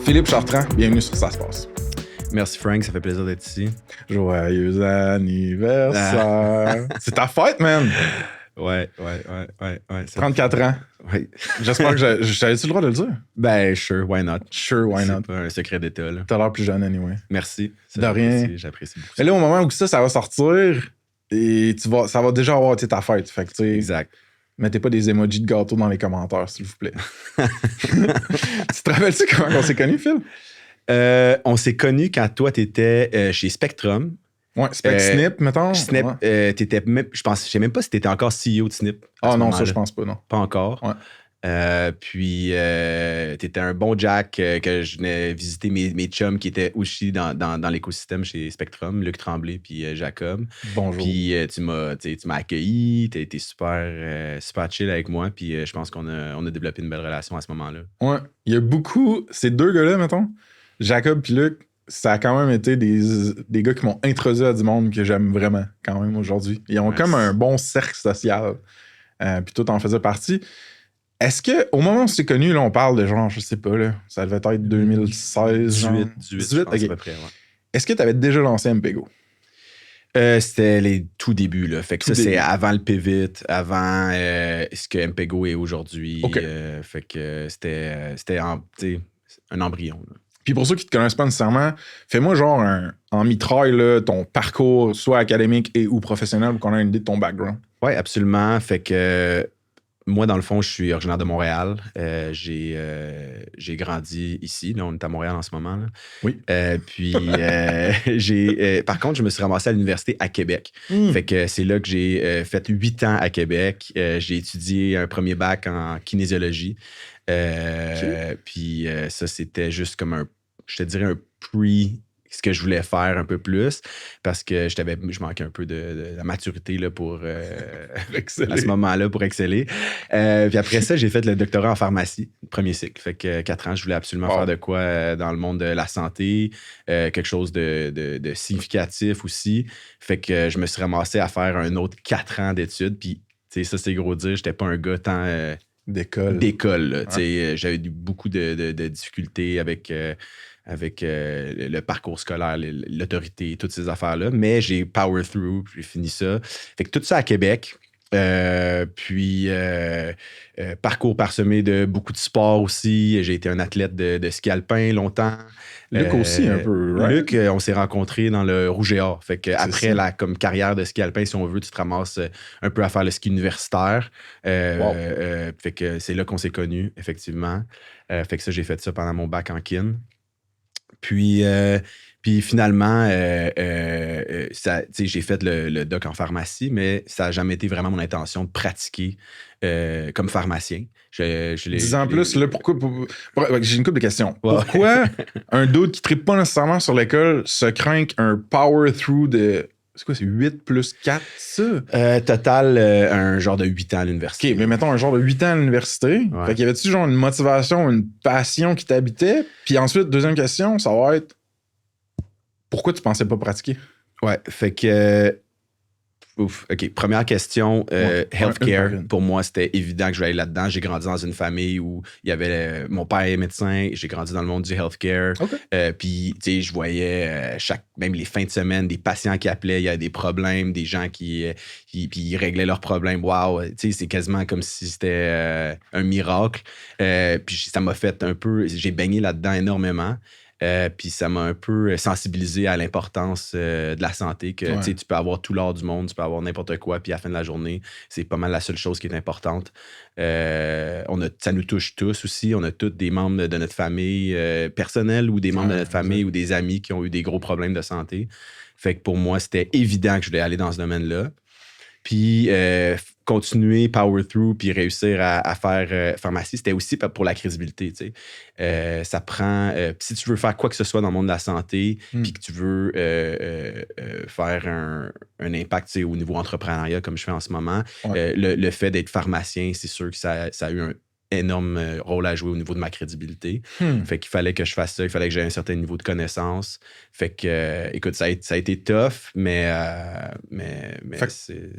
Philippe Chartrand, bienvenue sur Ça se passe. Merci Frank, ça fait plaisir d'être ici. Joyeux anniversaire. C'est ta fête, man. Ouais. 34 ans. Ouais. J'espère que j'avais-tu le droit de le dire? Ben, sure, why not? Sure, why not? C'est pas un secret d'état, là. T'as l'air plus jeune, anyway. Merci. De rien. J'apprécie beaucoup. Mais là, au moment où ça va sortir, et ça va déjà avoir été ta fête. Fait que, tu sais, Exact. mettez pas des emojis de gâteau dans les commentaires, s'il vous plaît. Tu te rappelles-tu comment on s'est connus, Phil? On s'est connus quand toi, t'étais chez Spectrum. Ouais, Snip, mettons. Snip, ouais. t'étais même, je sais même pas si t'étais encore CEO de Snip. Ah non, ça, je pense pas, non. Pas encore. Ouais. Puis, t'étais un bon Jack que je venais visiter mes chums qui étaient aussi dans l'écosystème chez Spectrum, Luc Tremblay puis Jacob. Bonjour. Puis, tu m'as accueilli, t'as été super chill avec moi, puis je pense qu'on a développé une belle relation à ce moment-là. Ouais, il y a beaucoup, ces deux gars-là, mettons, Jacob puis Luc, ça a quand même été des gars qui m'ont introduit à du monde que j'aime vraiment, quand même, aujourd'hui. Ils ont comme un bon cercle social. Puis toi, t'en faisais partie. Est-ce que, au moment où on s'est connus, là, on parle de genre, je sais pas, là, ça devait être 2016, 18 OK. à peu près, ouais. Est-ce que t'avais déjà lancé MPEGO? C'était les tout débuts, là. Fait que Tout ça, c'est début. avant le pivot, avant ce que MPEGO est aujourd'hui. OK. Fait que c'était un embryon, là. Puis pour ceux qui te connaissent pas nécessairement, fais-moi genre en mitraille là, ton parcours, soit académique et ou professionnel, pour qu'on ait une idée de ton background. Oui, absolument. Fait que moi, dans le fond, je suis originaire de Montréal. J'ai grandi ici. Là, on est à Montréal en ce moment. Là. Oui. Puis, par contre, je me suis ramassé à l'université à Québec. Fait que c'est là que j'ai fait 8 ans à Québec. J'ai étudié un premier bac en kinésiologie. Puis ça, c'était juste comme je te dirais un ce que je voulais faire un peu plus parce que je manquais un peu de la maturité là, pour à ce moment-là pour exceller. Puis après ça, j'ai fait le doctorat en pharmacie, premier cycle. Fait que 4 ans, je voulais absolument faire de quoi dans le monde de la santé, quelque chose de significatif aussi. Fait que je me suis ramassé à faire un autre 4 ans d'études. Puis ça, c'est gros dire, j'étais pas un gars tant... d'école. Ouais. J'avais eu beaucoup de difficultés avec le parcours scolaire, l'autorité, toutes ces affaires-là. Mais j'ai power through, j'ai fini ça. Fait que tout ça à Québec. Puis parcours parsemé de beaucoup de sports aussi. J'ai été un athlète de ski alpin longtemps. Luc aussi un peu, right? Luc, on s'est rencontrés dans le Rouge et Or. Fait que après la comme carrière de ski alpin, si on veut, tu te ramasses un peu à faire le ski universitaire. Fait que c'est là qu'on s'est connus, effectivement. Fait que ça, j'ai fait ça pendant mon bac en kin. Puis finalement, j'ai fait le doc en pharmacie, mais ça n'a jamais été vraiment mon intention de pratiquer comme pharmacien. Dis en plus, là, pourquoi... j'ai une couple de questions. Ouais. Pourquoi un dude qui ne trippe pas nécessairement sur l'école se craint un power-through de... C'est quoi, c'est 8 plus 4, ça? Total, un genre de 8 ans à l'université. OK, mais mettons un genre de 8 ans à l'université. Ouais. Fait qu'il y avait-tu genre une motivation, une passion qui t'habitait? Puis ensuite, deuxième question, ça va être... Pourquoi tu pensais pas pratiquer? Ouais, fait que... OK. Première question, healthcare. Pour moi, c'était évident que je voulais aller là-dedans. J'ai grandi dans une famille où il y avait... mon père est médecin. J'ai grandi dans le monde du healthcare. Okay. Puis, tu sais, je voyais même les fins de semaine, des patients qui appelaient, il y avait des problèmes, des gens qui ils réglaient leurs problèmes. Wow! Tu sais, c'est quasiment comme si c'était un miracle. Puis ça m'a fait un peu... J'ai baigné là-dedans énormément. Puis ça m'a un peu sensibilisé à l'importance de la santé, que tu peux avoir tout l'or du monde, tu peux avoir n'importe quoi, puis à la fin de la journée, c'est pas mal la seule chose qui est importante. Ça nous touche tous aussi. On a tous des membres de notre famille personnelle ou des membres de notre famille ou des amis qui ont eu des gros problèmes de santé. Fait que pour moi, c'était évident que je voulais aller dans ce domaine-là. Puis continuer power through puis réussir à faire pharmacie, c'était aussi pour la crédibilité, tu sais. Ça prend... si tu veux faire quoi que ce soit dans le monde de la santé puis que tu veux faire un impact, tu sais, au niveau entrepreneuriat comme je fais en ce moment, le fait d'être pharmacien, c'est sûr que ça a eu un énorme rôle à jouer au niveau de ma crédibilité. Fait qu'il fallait que je fasse ça, il fallait que j'aie un certain niveau de connaissance. Fait que, écoute, ça a été tough, mais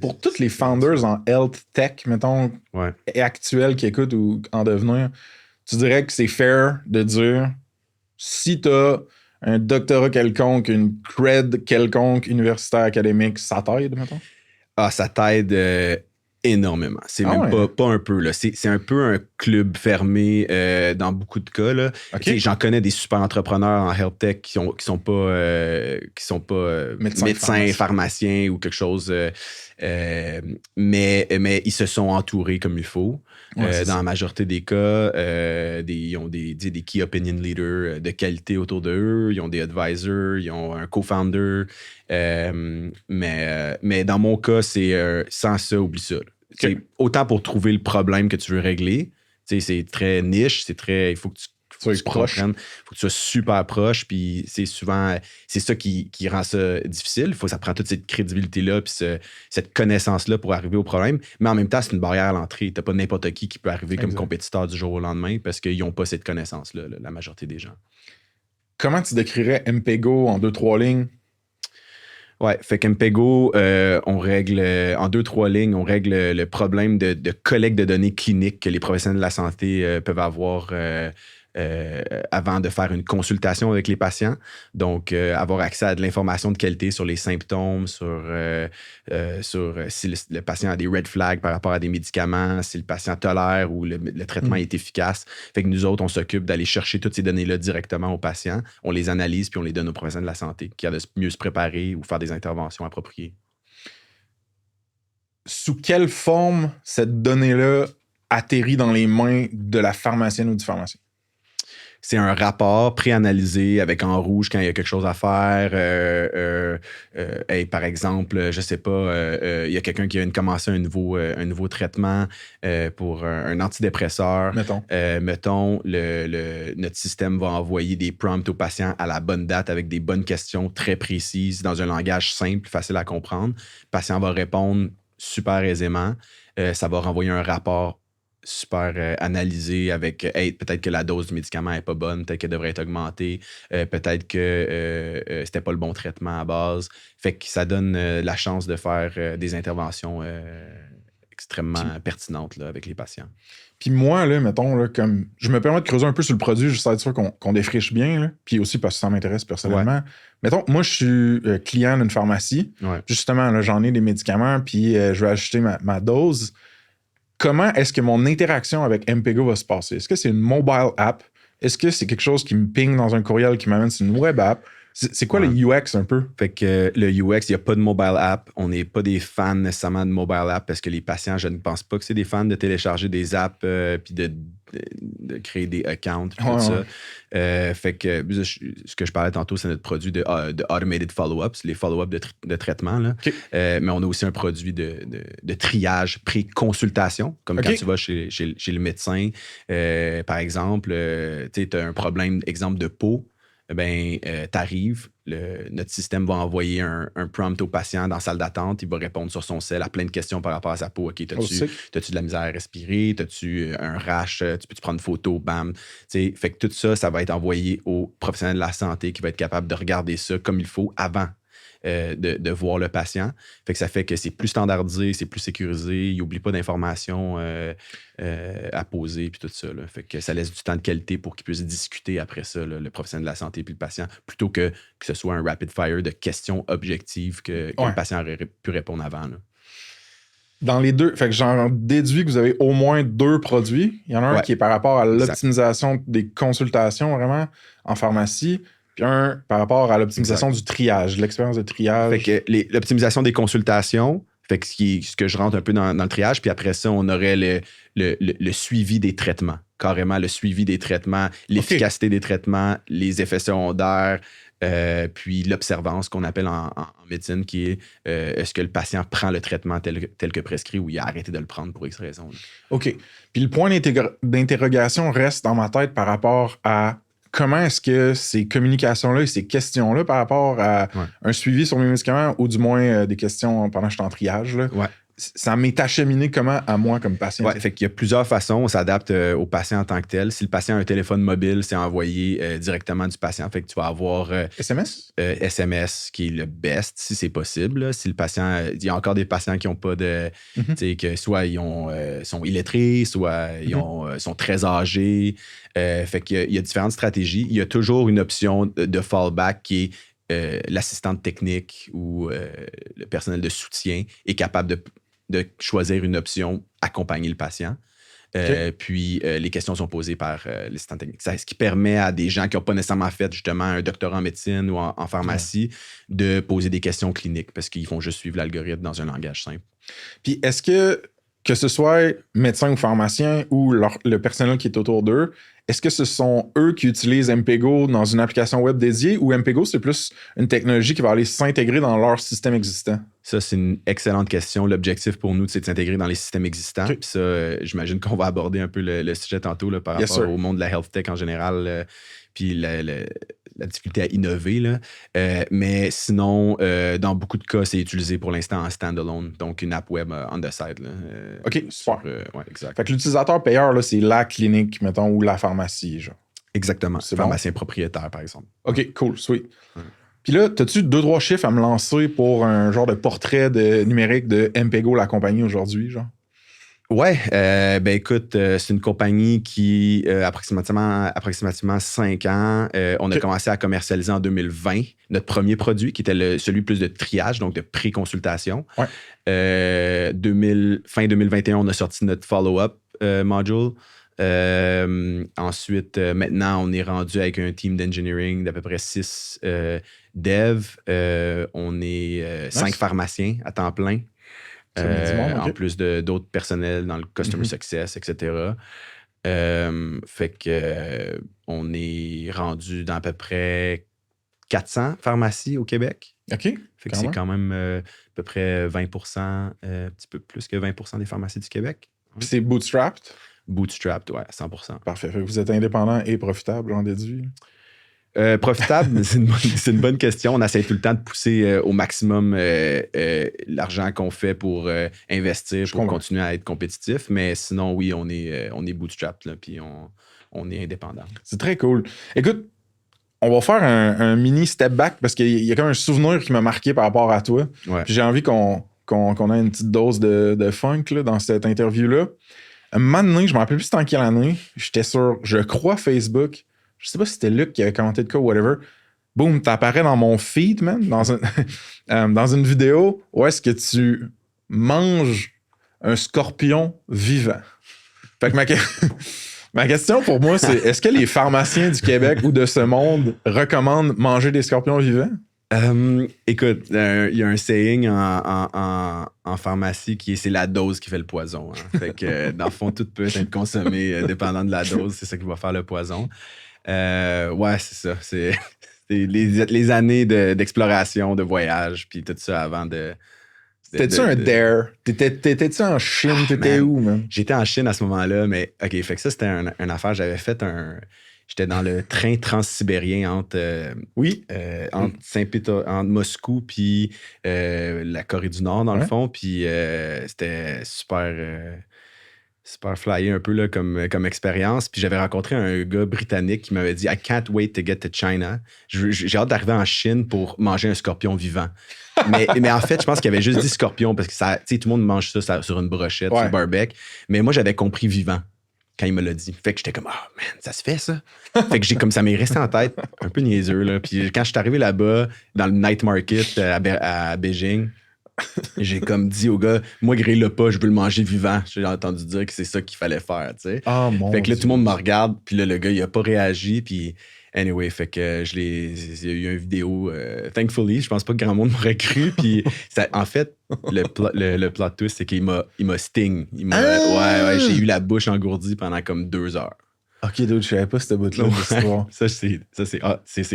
pour tous les founders en health tech, mettons, actuels qui écoutent ou en devenir, tu dirais que c'est fair de dire si t'as un doctorat quelconque, une cred quelconque, universitaire, académique, ça t'aide, mettons? Ah, ça t'aide énormément. C'est même pas un peu. Là. C'est un peu un club fermé dans beaucoup de cas. Là. Okay. J'en connais des super entrepreneurs en health tech qui sont pas médecins, pharmaciens ou quelque chose. Mais ils se sont entourés comme il faut. Dans la majorité des cas, ils ont des key opinion leaders de qualité autour d'eux. Ils ont des advisors, ils ont un co-founder. Mais dans mon cas, c'est sans ça, oublie ça. Okay. Autant pour trouver le problème que tu veux régler. C'est très niche, il faut que tu comprennes. Il faut que tu sois super proche. Puis c'est souvent, c'est ça qui rend ça difficile. Il faut que ça prend toute cette crédibilité-là puis cette connaissance-là pour arriver au problème. Mais en même temps, c'est une barrière à l'entrée. Tu n'as pas n'importe qui peut arriver comme compétiteur du jour au lendemain parce qu'ils n'ont pas cette connaissance-là, la majorité des gens. Comment tu décrirais MPGO en 2-3 lignes? Ouais, fait qu'MPGO, on règle en 2-3 lignes, on règle le problème de collecte de données cliniques que les professionnels de la santé peuvent avoir avant de faire une consultation avec les patients. Donc, avoir accès à de l'information de qualité sur les symptômes, sur si le patient a des red flags par rapport à des médicaments, si le patient tolère ou le traitement est efficace. Fait que nous autres, on s'occupe d'aller chercher toutes ces données-là directement aux patients. On les analyse puis on les donne aux professionnels de la santé qui doivent mieux se préparer ou faire des interventions appropriées. Sous quelle forme cette donnée-là atterrit dans les mains de la pharmacienne ou du pharmacien? C'est un rapport préanalysé avec en rouge quand il y a quelque chose à faire. Par exemple, je sais pas, il y a quelqu'un qui vient de commencer un nouveau traitement pour un antidépresseur. Mettons, notre système va envoyer des prompts aux patients à la bonne date avec des bonnes questions très précises dans un langage simple, facile à comprendre. Le patient va répondre super aisément. Ça va renvoyer un rapport super analysé avec peut-être que la dose du médicament n'est pas bonne, peut-être qu'elle devrait être augmentée, peut-être que c'était pas le bon traitement à base. Fait que ça donne la chance de faire des interventions extrêmement pertinentes là, avec les patients. Puis moi, là, mettons, là, comme je me permets de creuser un peu sur le produit, juste à être sûr qu'on défriche bien, là, puis aussi parce que ça m'intéresse personnellement. Ouais. Mettons, moi, je suis client d'une pharmacie. Ouais. Justement, là, j'en ai des médicaments, puis je vais acheter ma dose. Comment est-ce que mon interaction avec MPGO va se passer? Est-ce que c'est une mobile app? Est-ce que c'est quelque chose qui me ping dans un courriel qui m'amène sur une web app? C'est quoi le UX un peu? Fait que le UX, il n'y a pas de mobile app. On n'est pas des fans nécessairement de mobile app parce que les patients, je ne pense pas que c'est des fans de télécharger des apps puis de créer des accounts puis tout ça. Fait que ce que je parlais tantôt, c'est notre produit de automated follow-ups, les follow-ups de traitement. Là. Okay. Mais on a aussi un produit de triage pré-consultation, comme quand tu vas chez le médecin. Par exemple, tu as un problème, exemple de peau. T'arrives, notre système va envoyer un prompt au patient dans la salle d'attente, il va répondre sur son cell à plein de questions par rapport à sa peau. OK, t'as-tu de la misère à respirer? T'as-tu un rash? Tu peux-tu prendre une photo? Bam! T'sais, fait que tout ça, ça va être envoyé au professionnel de la santé qui va être capable de regarder ça comme il faut avant de voir le patient. Fait que ça fait que c'est plus standardisé, c'est plus sécurisé, il n'oublie pas d'informations à poser puis tout ça. Là. Fait que ça laisse du temps de qualité pour qu'il puisse discuter après ça, là, le professionnel de la santé puis le patient, plutôt que ce soit un rapid fire de questions objectives que le patient aurait pu répondre avant. Là. Dans les deux, fait que j'en déduis que vous avez au moins 2 produits. Il y en a un qui est par rapport à l'optimisation des consultations vraiment en pharmacie. Puis un par rapport à l'optimisation du triage, de l'expérience de triage. Fait que l'optimisation des consultations, fait que ce que je rentre un peu dans le triage, puis après ça, on aurait le suivi des traitements. Carrément, le suivi des traitements, l'efficacité des traitements, les effets secondaires, puis l'observance qu'on appelle en médecine, qui est est-ce que le patient prend le traitement tel que prescrit ou il a arrêté de le prendre pour X raison. Là. OK. Puis le point d'interrogation reste dans ma tête par rapport à comment est-ce que ces communications-là et ces questions-là par rapport à un suivi sur mes médicaments ou du moins des questions pendant que je suis en triage, là, ça m'est acheminé comment à moi comme patient? Ouais, fait qu'il y a plusieurs façons. On s'adapte au patient en tant que tel. Si le patient a un téléphone mobile, c'est envoyé directement du patient. Fait que tu vas avoir SMS? SMS qui est le best, si c'est possible. Là. Si le patient, il y a encore des patients qui n'ont pas de... Tu sais, que soit ils sont illettrés, soit ils sont très âgés. Fait qu'il y a différentes stratégies. Il y a toujours une option de fallback qui est l'assistante technique ou le personnel de soutien est capable de choisir une option, accompagner le patient. Puis, les questions sont posées par l'assistant technique. Ce qui permet à des gens qui n'ont pas nécessairement fait justement un doctorat en médecine ou en pharmacie de poser des questions cliniques parce qu'ils font juste suivre l'algorithme dans un langage simple. Puis, est-ce que ce soit médecin ou pharmacien ou le personnel qui est autour d'eux, est-ce que ce sont eux qui utilisent MPGO dans une application web dédiée ou MPGO, c'est plus une technologie qui va aller s'intégrer dans leur système existant? Ça, c'est une excellente question. L'objectif pour nous, c'est de s'intégrer dans les systèmes existants. Puis ça, j'imagine qu'on va aborder un peu le sujet tantôt là, par rapport au monde de la health tech en général, puis la difficulté à innover. Là. Mais sinon, dans beaucoup de cas, c'est utilisé pour l'instant en standalone, donc une app web on the side. Là, OK, super. Ouais, exact. Fait que l'utilisateur payeur, là, c'est la clinique, mettons, ou la pharmacie, genre. Exactement. C'est pharmacien propriétaire, par exemple. OK, cool, sweet. Puis là, as-tu 2-3 chiffres à me lancer pour un genre de portrait numérique de MPGO, la compagnie aujourd'hui, genre? Ouais, ben écoute, c'est une compagnie qui approximativement 5 ans. On a commencé à commercialiser en 2020 notre premier produit, qui était celui plus de triage, donc de pré-consultation. Ouais. Fin 2021, on a sorti notre follow-up module. Ensuite, maintenant, on est rendu avec un team d'engineering d'à peu près 6 devs. On est 5 pharmaciens à temps plein. En plus d'autres personnels dans le customer success, etc. Fait que on est rendu dans à peu près 400 pharmacies au Québec. OK. Fait que c'est quand même à peu près 20%, un petit peu plus que 20% des pharmacies du Québec. Puis c'est bootstrapped? Bootstrapped, ouais, 100%. Parfait. Fait que vous êtes indépendant et profitable, j'en déduis. Profitable, c'est une bonne question. On essaie tout le temps de pousser au maximum l'argent qu'on fait pour investir, pour continuer à être compétitif. Mais sinon, oui, on est bootstrapped, là, puis on est indépendant. C'est très cool. Écoute, on va faire un mini step back parce qu'il y a comme un souvenir qui m'a marqué par rapport à toi. Ouais. Puis j'ai envie qu'on ait une petite dose de funk là, dans cette interview-là. Un moment donné, je me rappelle plus c'était en quelle année, j'étais sur, je crois, Facebook. Je sais pas si c'était Luc qui avait commenté de quoi, whatever. Boum, t'apparais dans mon feed, man, dans une vidéo où est-ce que tu manges un scorpion vivant. Fait que ma question pour moi, c'est est-ce que les pharmaciens du Québec ou de ce monde recommandent manger des scorpions vivants? Écoute, il y a un saying en pharmacie qui est c'est la dose qui fait le poison. Hein. Fait que dans le fond, tout peut être consommé dépendant de la dose, c'est ça qui va faire le poison. Ouais, c'est ça. C'est les années d'exploration, de voyage, puis tout ça avant de... T'étais-tu un dare? T'étais-tu en Chine? T'étais où, man? J'étais en Chine à ce moment-là, mais OK, fait que ça, c'était une affaire. J'avais fait j'étais dans le train transsibérien entre Moscou puis la Corée du Nord, dans le fond. Puis c'était super flyé un peu là, comme expérience. Puis j'avais rencontré un gars britannique qui m'avait dit « I can't wait to get to China. » J'ai hâte d'arriver en Chine pour manger un scorpion vivant. mais en fait, je pense qu'il avait juste dit scorpion parce que ça, tout le monde mange ça sur une brochette, sur le barbecue. Mais moi, j'avais compris vivant quand il me l'a dit. Fait que j'étais comme « Ah, man, ça se fait, ça? » Fait que ça m'est resté en tête, un peu niaiseux. Là. Puis quand je suis arrivé là-bas, dans le night market à Beijing, j'ai comme dit au gars, moi, grille-le pas, je veux le manger vivant. J'ai entendu dire que c'est ça qu'il fallait faire, tu sais. Oh, fait que là, tout le monde me regarde, puis là, le gars, il a pas réagi, puis anyway, fait que il y a eu une vidéo, thankfully, je pense pas que grand monde m'aurait cru, puis en fait, le plot twist, c'est qu'il m'a sting. Ouais, j'ai eu la bouche engourdie pendant comme 2 heures. OK, dude, je savais pas cette bout-là de l'histoire. ça, c'est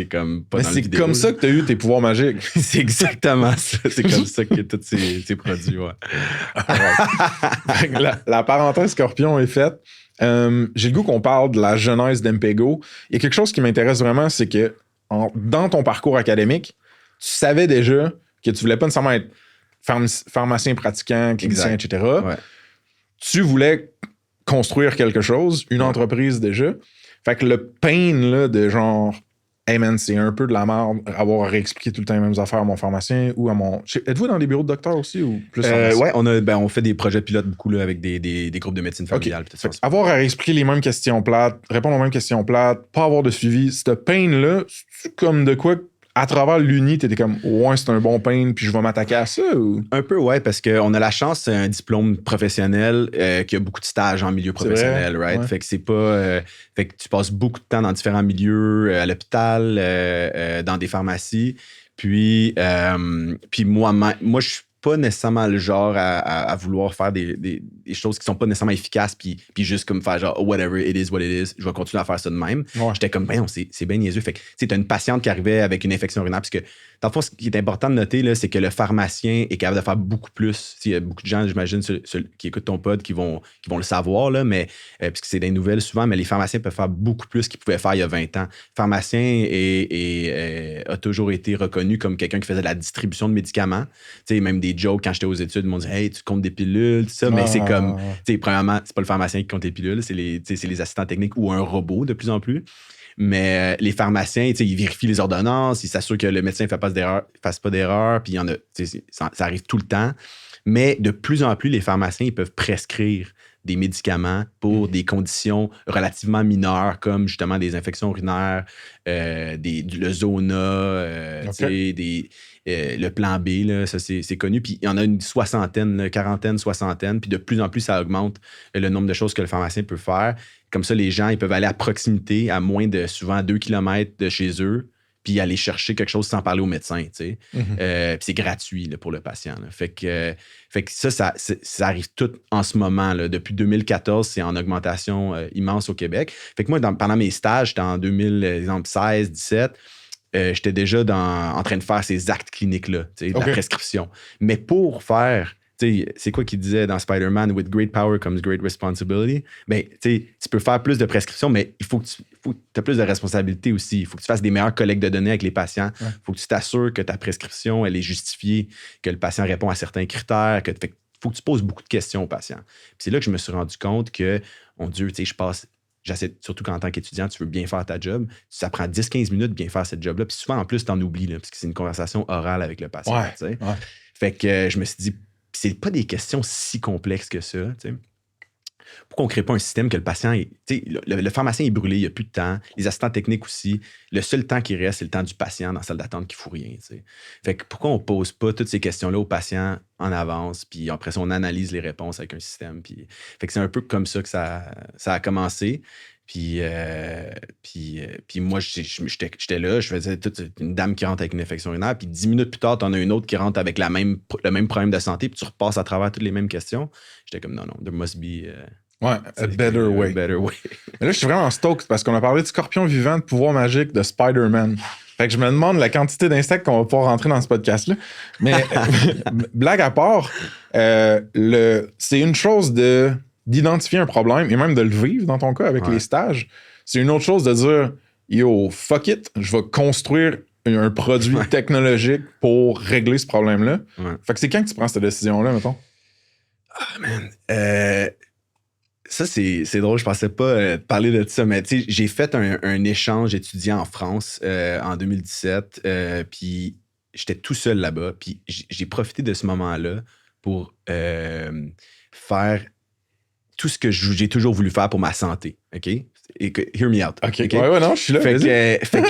comme pas mais dans c'est comme ça que t'as eu tes pouvoirs magiques. C'est exactement ça. C'est comme ça que tous ces produits, ouais. la parenthèse scorpion est faite. J'ai le goût qu'on parle de la genèse d'MPGO. Il y a quelque chose qui m'intéresse vraiment, c'est que dans ton parcours académique, tu savais déjà que tu voulais pas nécessairement être pharmacien pratiquant, clinicien, Exact. etc. Ouais. Tu voulais construire quelque chose, une entreprise déjà. Fait que le pain là, de genre, hey man, c'est un peu de la merde avoir à réexpliquer tout le temps les mêmes affaires à mon pharmacien ou à mon. Êtes-vous dans des bureaux de docteur aussi ou plus pharmacien? Ouais, on fait des projets pilotes beaucoup là, avec des groupes de médecine familiale. Okay. Avoir à réexpliquer les mêmes questions plates, répondre aux mêmes questions plates, pas avoir de suivi, ce pain-là, c'est comme de quoi à travers l'uni, t'étais comme ouais, c'est un bon pain, puis je vais m'attaquer à ça ou? Un peu, ouais, parce qu'on a la chance, c'est un diplôme professionnel qui a beaucoup de stages en milieu professionnel, right? Ouais. Fait que c'est pas. Fait que tu passes beaucoup de temps dans différents milieux, à l'hôpital, dans des pharmacies. Puis moi, je suis pas nécessairement le genre à vouloir faire des choses qui sont pas nécessairement efficaces puis juste comme faire genre oh, whatever it is what it is, je vais continuer à faire ça de même. Ouais. J'étais comme ben c'est bien niaiseux. Fait que tu sais, t'as une patiente qui arrivait avec une infection urinaire parce que dans le fond, ce qui est important de noter là, c'est que le pharmacien est capable de faire beaucoup plus. Il y a beaucoup de gens, j'imagine, qui écoutent ton pod qui vont le savoir là, mais puisque c'est des nouvelles souvent, mais les pharmaciens peuvent faire beaucoup plus qu'ils pouvaient faire il y a 20 ans. Le pharmacien a toujours été reconnu comme quelqu'un qui faisait de la distribution de médicaments. Tu sais, même des jokes quand j'étais aux études, ils m'ont dit hey, tu comptes des pilules, tout ça, mais c'est comme, tu sais, premièrement, c'est pas le pharmacien qui compte les pilules, c'est les assistants techniques ou un robot de plus en plus. Mais les pharmaciens, ils vérifient les ordonnances, ils s'assurent que le médecin ne fasse pas d'erreur, puis il y en a, ça arrive tout le temps. Mais de plus en plus, les pharmaciens ils peuvent prescrire des médicaments pour des conditions relativement mineures, comme justement des infections urinaires, le zona, okay. Le plan B, là, ça c'est connu. Puis il y en a une quarantaine, soixantaine, puis de plus en plus, ça augmente le nombre de choses que le pharmacien peut faire. Comme ça, les gens, ils peuvent aller à proximité, à moins de souvent 2 km de chez eux, puis aller chercher quelque chose sans parler au médecin, tu sais. Puis c'est gratuit là, pour le patient. Là. Fait que ça arrive tout en ce moment. Là. Depuis 2014, c'est en augmentation immense au Québec. Fait que moi, pendant mes stages, j'étais en 2016, 17, j'étais déjà en train de faire ces actes cliniques-là, tu sais, de la prescription. Mais pour faire... c'est quoi qu'il disait dans Spider-Man? With great power comes great responsibility. Ben, tu peux faire plus de prescriptions, mais il faut que tu aies plus de responsabilités aussi. Il faut que tu fasses des meilleures collectes de données avec les patients. Il faut que tu t'assures que ta prescription, elle est justifiée, que le patient répond à certains critères. Il faut que tu poses beaucoup de questions aux patients. Puis c'est là que je me suis rendu compte que, mon Dieu, j'essaie, surtout qu'en tant qu'étudiant, tu veux bien faire ta job. Ça prend 10-15 minutes de bien faire cette job-là. Puis souvent, en plus, tu en oublies, là, parce que c'est une conversation orale avec le patient. Ouais. Fait que je me suis dit, c'est pas des questions si complexes que ça. T'sais. Pourquoi on ne crée pas un système que le patient... Le pharmacien est brûlé, il n'y a plus de temps. Les assistants techniques aussi. Le seul temps qui reste, c'est le temps du patient dans la salle d'attente qui ne fout rien. T'sais. Fait que pourquoi on ne pose pas toutes ces questions-là au patient en avance, puis après ça, on analyse les réponses avec un système. Puis... Fait que c'est un peu comme ça que ça a commencé. Puis moi, j'étais là, je faisais toute une dame qui rentre avec une infection urinaire, puis 10 minutes plus tard, t'en as une autre qui rentre avec le même problème de santé, puis tu repasses à travers toutes les mêmes questions. J'étais comme, non, there must be... a better way. Mais là, je suis vraiment stoked parce qu'on a parlé de scorpion vivant, de pouvoir magique, de Spider-Man. Fait que je me demande la quantité d'insectes qu'on va pouvoir rentrer dans ce podcast-là. Mais blague à part, c'est une chose d'identifier un problème et même de le vivre dans ton cas avec les stages. C'est une autre chose de dire yo, fuck it, je vais construire un produit technologique pour régler ce problème-là. Fait que c'est quand que tu prends cette décision-là, mettons? Ah, man. Ça, c'est drôle, je pensais pas parler de ça, mais tu sais, j'ai fait un échange étudiant en France en 2017, puis j'étais tout seul là-bas, puis j'ai profité de ce moment-là pour faire tout ce que j'ai toujours voulu faire pour ma santé, OK? Hear me out. OK. Ouais, non, je suis là. Fait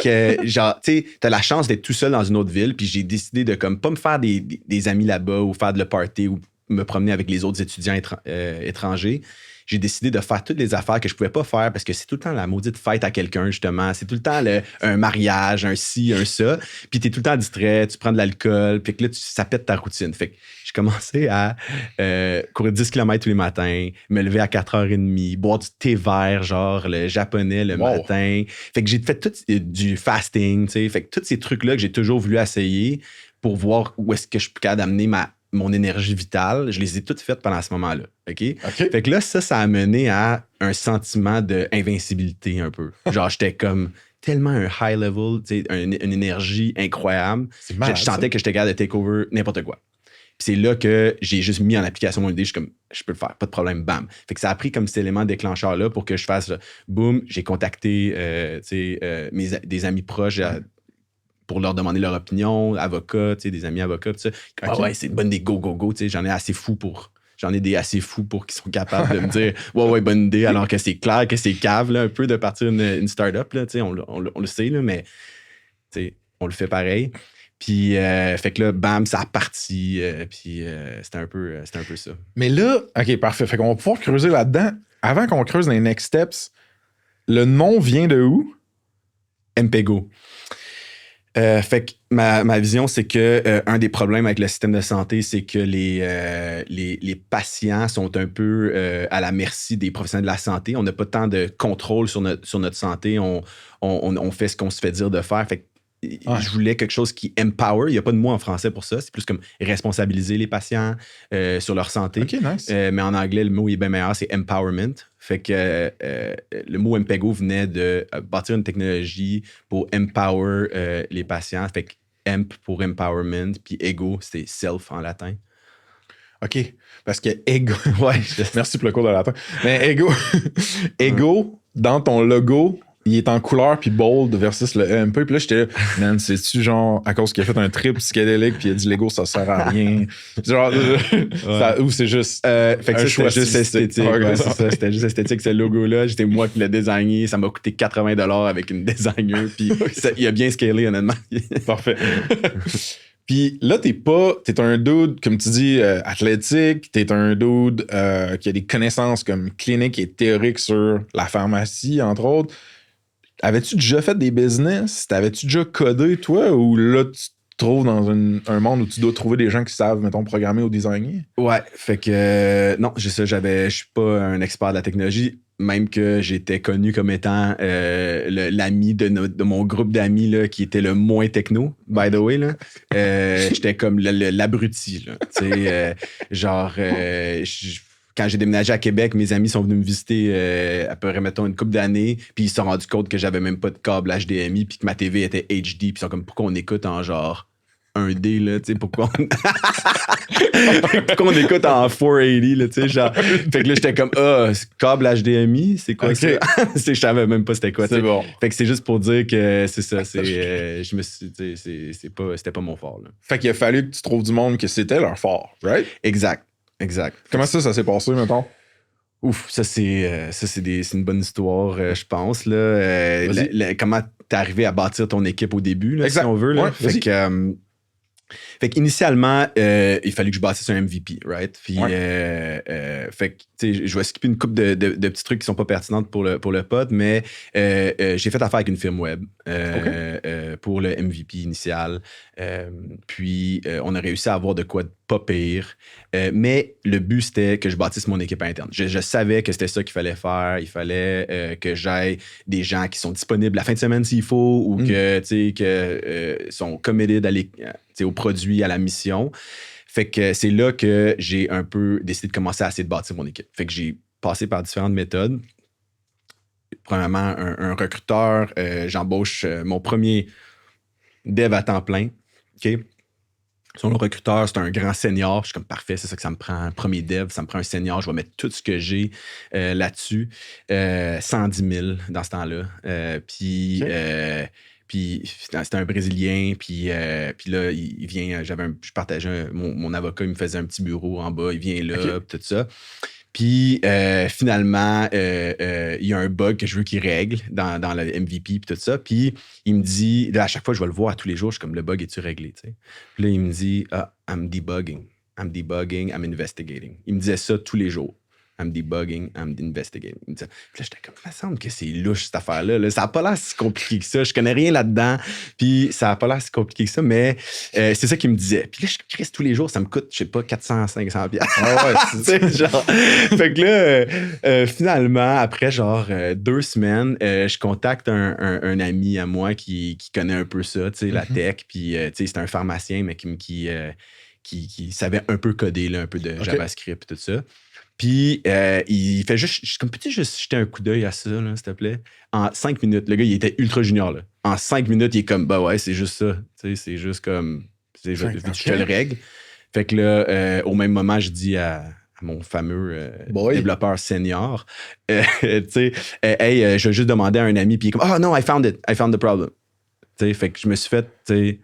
que genre, tu sais, t'as la chance d'être tout seul dans une autre ville, puis j'ai décidé de comme pas me faire des amis là-bas ou faire de le party ou me promener avec les autres étudiants étrangers. J'ai décidé de faire toutes les affaires que je pouvais pas faire parce que c'est tout le temps la maudite fête à quelqu'un, justement. C'est tout le temps un mariage, un ci, un ça. Puis t'es tout le temps distrait, tu prends de l'alcool, puis que là, ça pète ta routine. Fait que j'ai commencé à courir 10 km tous les matins, me lever à 4h30, boire du thé vert, genre le japonais le matin. Fait que j'ai fait tout du fasting, tu sais. Fait que tous ces trucs-là que j'ai toujours voulu essayer pour voir où est-ce que je suis capable d'amener mon énergie vitale, je les ai toutes faites pendant ce moment-là. OK? Fait que là, ça a mené à un sentiment d'invincibilité un peu. Genre, j'étais comme tellement un high level, une énergie incroyable. Je sentais que j'étais capable de take over n'importe quoi. c'est là que j'ai juste mis en application mon idée. Je suis comme, je peux le faire, pas de problème, bam. Fait que ça a pris comme cet élément déclencheur-là pour que je fasse, boum, j'ai contacté des amis proches pour leur demander leur opinion, avocats, des amis avocats, tout ça. Okay. Ouais, c'est une bonne idée, go, go, go. J'en ai assez fou pour... J'en ai des assez fous pour qu'ils sont capables de me dire ouais, bonne idée, alors que c'est clair que c'est cave, là, un peu de partir une start-up, là, on le sait, là, mais on le fait pareil. Puis, fait que là, bam, ça a parti. Puis, c'était un peu ça. Mais là, OK, parfait. Fait qu'on va pouvoir creuser là-dedans. Avant qu'on creuse les next steps, le nom vient de où? MPEGO. Fait que ma vision, c'est que un des problèmes avec le système de santé, c'est que les patients sont un peu à la merci des professionnels de la santé. On n'a pas tant de contrôle sur notre santé. On fait ce qu'on se fait dire de faire. Fait que je voulais quelque chose qui empower. Il n'y a pas de mot en français pour ça. C'est plus comme responsabiliser les patients sur leur santé. OK, nice. Mais en anglais, le mot est bien meilleur, c'est empowerment. Fait que le mot MPEGO venait de bâtir une technologie pour empower les patients. Fait que emp pour empowerment, puis ego, c'est self en latin. OK. Parce que ego. Ouais. Merci pour le cours de latin. Mais ego, dans ton logo, il est en couleur puis bold versus le EMP. Puis là, j'étais là, man, c'est-tu genre à cause qu'il a fait un trip psychédélique puis il a dit Lego, ça sert à rien. Genre, ou c'est juste. Fait que c'était juste esthétique. Ouais, c'est ça, c'était juste esthétique, ce logo-là. J'étais moi qui l'ai designé. Ça m'a coûté 80$ avec une designer. Puis il a bien scalé, honnêtement. Parfait. Puis là, t'es un dude, comme tu dis, athlétique. T'es un dude qui a des connaissances comme cliniques et théoriques sur la pharmacie, entre autres. Avais-tu déjà fait des business? T'avais-tu déjà codé, toi? Ou là, tu te trouves dans un monde où tu dois trouver des gens qui savent, mettons, programmer ou designer? Ouais, fait que non, je suis pas un expert de la technologie, même que j'étais connu comme étant l'ami de mon groupe d'amis là, qui était le moins techno, by the way. Là. J'étais comme l'abruti. Tu sais, quand j'ai déménagé à Québec, mes amis sont venus me visiter à peu près, mettons, une couple d'années, puis ils se sont rendus compte que j'avais même pas de câble HDMI, puis que ma TV était HD, puis ils sont comme, pourquoi on écoute en genre 1D, là, tu sais, pourquoi on écoute en 480, là, tu sais, genre. Fait que là, j'étais comme, câble HDMI, c'est quoi ça? Je savais même pas c'était quoi, c'est bon. Fait que c'est juste pour dire que c'est ça, je me suis, c'était pas mon fort, là. Fait qu'il a fallu que tu trouves du monde que c'était leur fort, right? Exact. Comment ça s'est passé, mettons? Ouf, ça c'est une bonne histoire, je pense, là. Comment t'es arrivé à bâtir ton équipe au début, là, si on veut, là. Ouais, Fait qu'initialement, il fallait que je bâtisse un MVP, right? Puis, fait que, tu sais, je vais skipper une couple de petits trucs qui sont pas pertinents pour le pod, mais j'ai fait affaire avec une firme web pour le MVP initial. Puis, on a réussi à avoir de quoi de pas pire. Mais le but, c'était que je bâtisse mon équipe interne. Je savais que c'était ça qu'il fallait faire. Il fallait que j'aille des gens qui sont disponibles la fin de semaine s'il faut ou que, tu sais, sont committed au produit, à la mission. Fait que c'est là que j'ai un peu décidé de commencer à essayer de bâtir mon équipe. Fait que j'ai passé par différentes méthodes. Premièrement, un recruteur. J'embauche mon premier dev à temps plein. OK? Son recruteur, c'est un grand senior. Je suis comme parfait, c'est ça que ça me prend. Un premier dev, ça me prend un senior. Je vais mettre tout ce que j'ai là-dessus. 110 000 dans ce temps-là. Puis c'était un Brésilien, puis là, il vient, je partageais, mon avocat, il me faisait un petit bureau en bas, il vient là, tout ça. Puis finalement, il y a un bug que je veux qu'il règle dans le MVP, puis tout ça. Puis il me dit, là, à chaque fois, je vais le voir tous les jours, je suis comme, le bug, est-tu réglé, tu sais? Puis là, il me dit, I'm debugging, I'm investigating. Il me disait ça tous les jours. I'm debugging, I'm investigating. Puis là, j'étais comme, il me semble que c'est louche, cette affaire-là. Là. Ça n'a pas l'air si compliqué que ça. Je connais rien là-dedans. Puis ça n'a pas l'air si compliqué que ça, mais c'est ça qu'il me disait. Puis là, je crée tous les jours, ça me coûte, je sais pas, 400, 500 $. Ah ouais, c'est genre. Fait que là, finalement, après genre 2 semaines, je contacte un ami à moi qui connaît un peu ça, tu sais, la tech. Puis, tu sais, c'est un pharmacien, mais qui savait un peu coder, là, un peu de JavaScript et tout ça. Puis, il fait juste, comme peux-tu juste jeter un coup d'œil à ça, là, s'il te plaît? En 5 minutes, le gars, il était ultra junior, là. En 5 minutes, il est comme, bah ouais, c'est juste ça. Tu sais, c'est juste comme, je te le règle. Fait que là, au même moment, je dis à mon fameux développeur senior, tu sais, hey, je vais juste demander à un ami, puis il est comme, oh non, I found the problem. T'sais, fait que je me suis fait,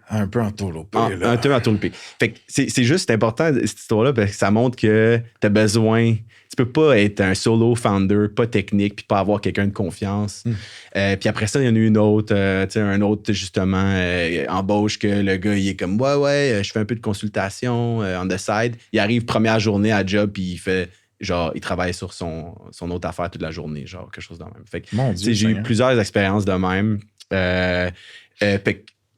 un peu entourloupé, là. Un peu entourloupé. Fait que c'est juste important, cette histoire-là, parce que ça montre que t'as besoin. Tu peux pas être un solo founder, pas technique, puis pas avoir quelqu'un de confiance. Puis après ça, il y en a une autre, un autre, justement, embauche que le gars, il est comme, ouais, je fais un peu de consultation on the side. Il arrive première journée à job, puis il fait, genre, il travaille sur son autre affaire toute la journée, genre, quelque chose de même. Fait que, j'ai eu plusieurs expériences de même. Mais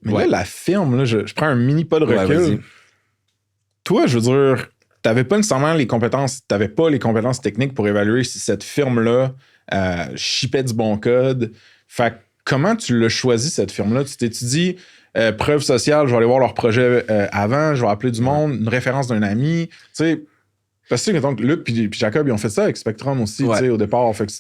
là, la firme, là, je prends un mini pas de recul. Ouais, toi, je veux dire, t'avais pas nécessairement t'avais pas les compétences techniques pour évaluer si cette firme-là shippait du bon code. Fait comment tu l'as choisi, cette firme-là? Tu t'es dit, preuve sociale, je vais aller voir leur projet avant, je vais appeler du monde, une référence d'un ami. Tu sais, parce que mettons, Luc puis Jacob, ils ont fait ça avec Spectrum aussi, tu sais, au départ. Fait que